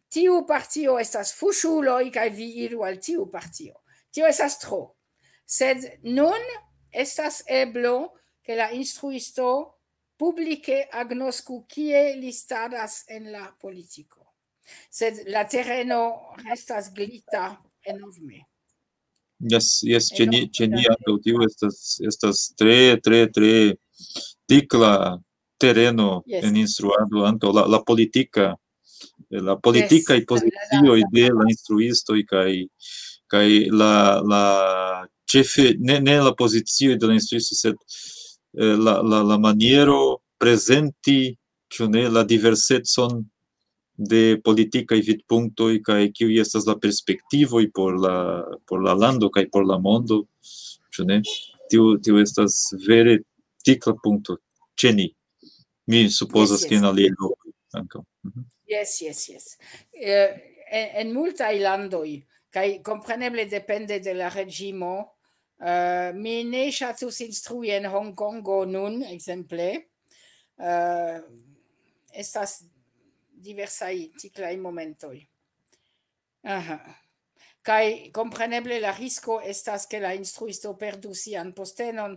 tiu partio estas fuŝuloj kaj vi iru al tiu partio. Tio estas tro. Sed nun estas eblo que la instruisto publique agnoscu kie listadas en la politico. Sed la terreno restas glita enorme. Yes, ĉe ni ankaŭ tiu estas tre tikla tereno en instruado ankaŭ la politika politikaj pozicioj de la instruistoj kaj la ĉefe ne la pozicioj de la instruisto, sed la maniero prezenti, ĉu ne, la diversecon de politikaj vidpunktoj kaj kiuj estas la perspektivoj por la lando kaj por la mondo, ĉu ne? Tiu estas vere tikla punkto ĉe ni. Mi supozas ke en aliaj lokoj ankaŭ. Yes. En multaj landoj, kaj kompreneble depende de la reĝimo, mi ne ŝatus instrui en Hongkongo nun, ekzemple. Estas diversaj tiklaj momentoj. Kaj kompreneble la risko estas ke la instruisto perdu sian postenon,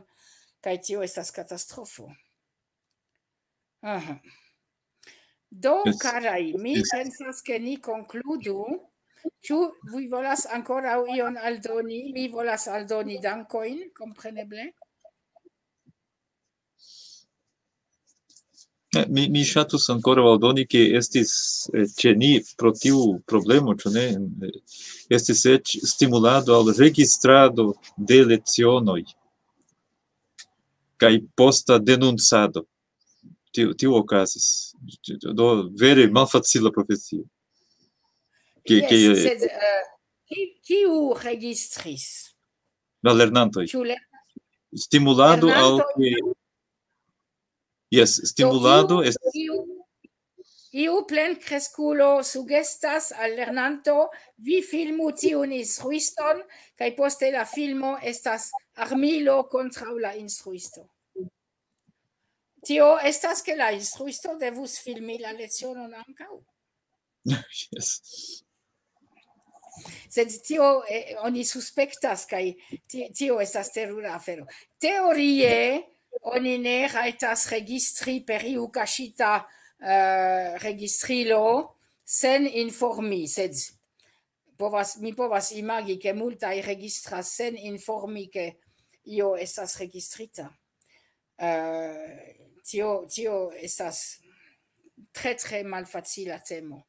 kaj tio estas katastrofo. Do, karaj, mi pensas ke ni konkludu. Ĉu vi volas ankoraŭ ion aldoni? Mi volas aldoni dankojn, kompreneble. Mi ŝatus ankoraŭ aldoni, ke estis ĉe ni pro tiu problemo, ĉu ne? Estis eĉ stimulado al registrado de lecionoj kaj posta denuncado. Tiu okazis. Do vere malfacila profesio. Sed kiu registris? La lernantoj. Stimulado al que... Yes, stimulado... Iu plenkreskulo sugestas al lernanto, vi filmu tiun instruiston, kaj poste la filmo estas armilo kontraŭ la instruisto. Tio estas ke la instruisto devus filmi la lecionon ankaŭ. Yes. Sed tio oni suspektas, kaj tio estas terura afero. Teorie oni ne rajtas registri per iu kaŝita registrilo sen informi, sed mi povas imagi ke multaj registras sen informi ke io estas registrita. Tio estas tre malfacila temo.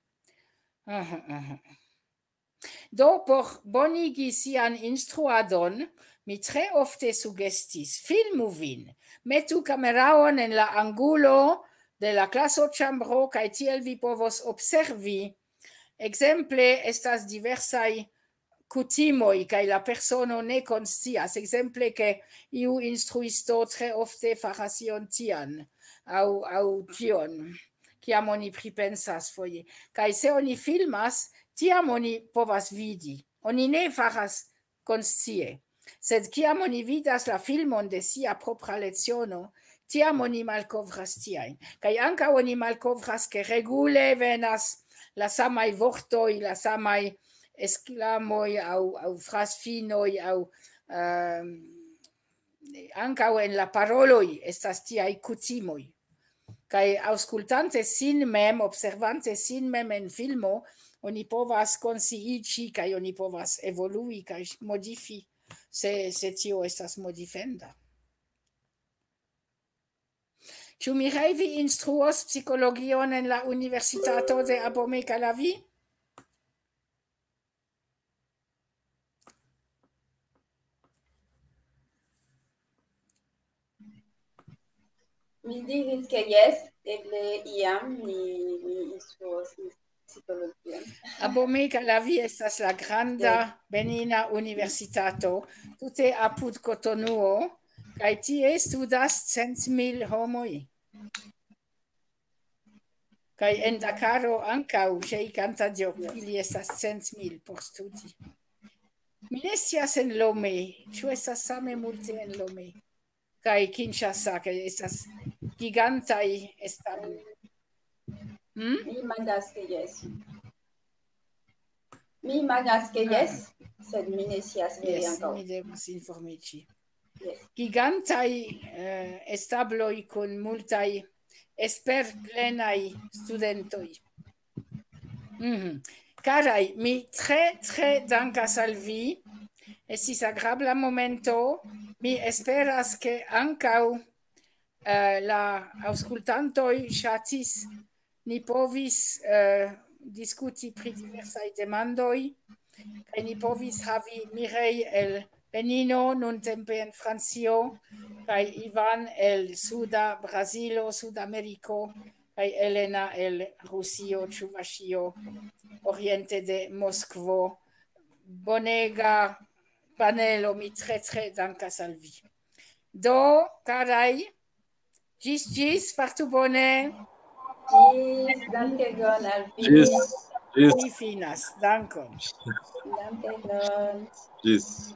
Do, por bonigi sian instruadon, mi tre ofte sugestis, filmu vin, metu kameraon en la angulo de la klasoĉambro kaj tiel vi povos observi. Ekzemple estas diversaj kutimoj kaj la persono ne konscias. Ekzemple ke iu instruisto tre ofte faras ion tian aŭ tion, kiam oni pripensas foje. Kaj se oni filmas, tiam oni povas vidi. Oni ne faras konscie. Sed kiam oni vidas la filmon de sia propra leciono, tiam oni malkovras tiajn. Kaj ankaŭ oni malkovras ke regule venas la samaj vortoj, la samaj esklamoj aŭ frasfinoj aŭ ankaŭ en la paroloj estas tiaj kutimoj. Kaj aŭskultante sin mem, observante sin mem en filmo, oni povas konsciiĝi kaj oni povas evolui kaj modifi se tio estas modifenda. Ĉu Mireille vi instruos psikologion en la Universitato de Abomey-Calavi? Mi diris ke jes, eble iam mi instruos psikologion. Abomey-Calavi estas la granda benina universitato, tute apud Cotonuo, kaj tie studas 100,000 homoj. Kaj en Dakaro ankaŭ ŝejkanta Diop, ili estas 100,000 por studi. Mi ne scias en Lomé, ĉu estas same multe en Lomé. Kaj Kinshasa, kaj estas gigantaj establo. Mi imagas ke jes. Mi imagas ke jes, sed mi ne scias vere ankaŭ. Mi devas informiĝi. gigantai establoi con multai esperplenai studentoi. Carai, mi tre dankas al vi. Estis agrabla momento. Mi esperas che ancau la auscultantoi ŝatis ni povis discuti pri diversaj demandoj kaj ni povis havi Mireille el Benino nuntempe en Francio kaj Ivan el Suda Brazilo, Sudameriko kaj Elena el Rusio, Ĉuvaŝio, oriente de Moskvo. Bonega panelo, mi tre dankas al vi. Do, caraj, gis, fartu bone. Dankegon al vi. Mi finas, dankon. Dankegon. Gis.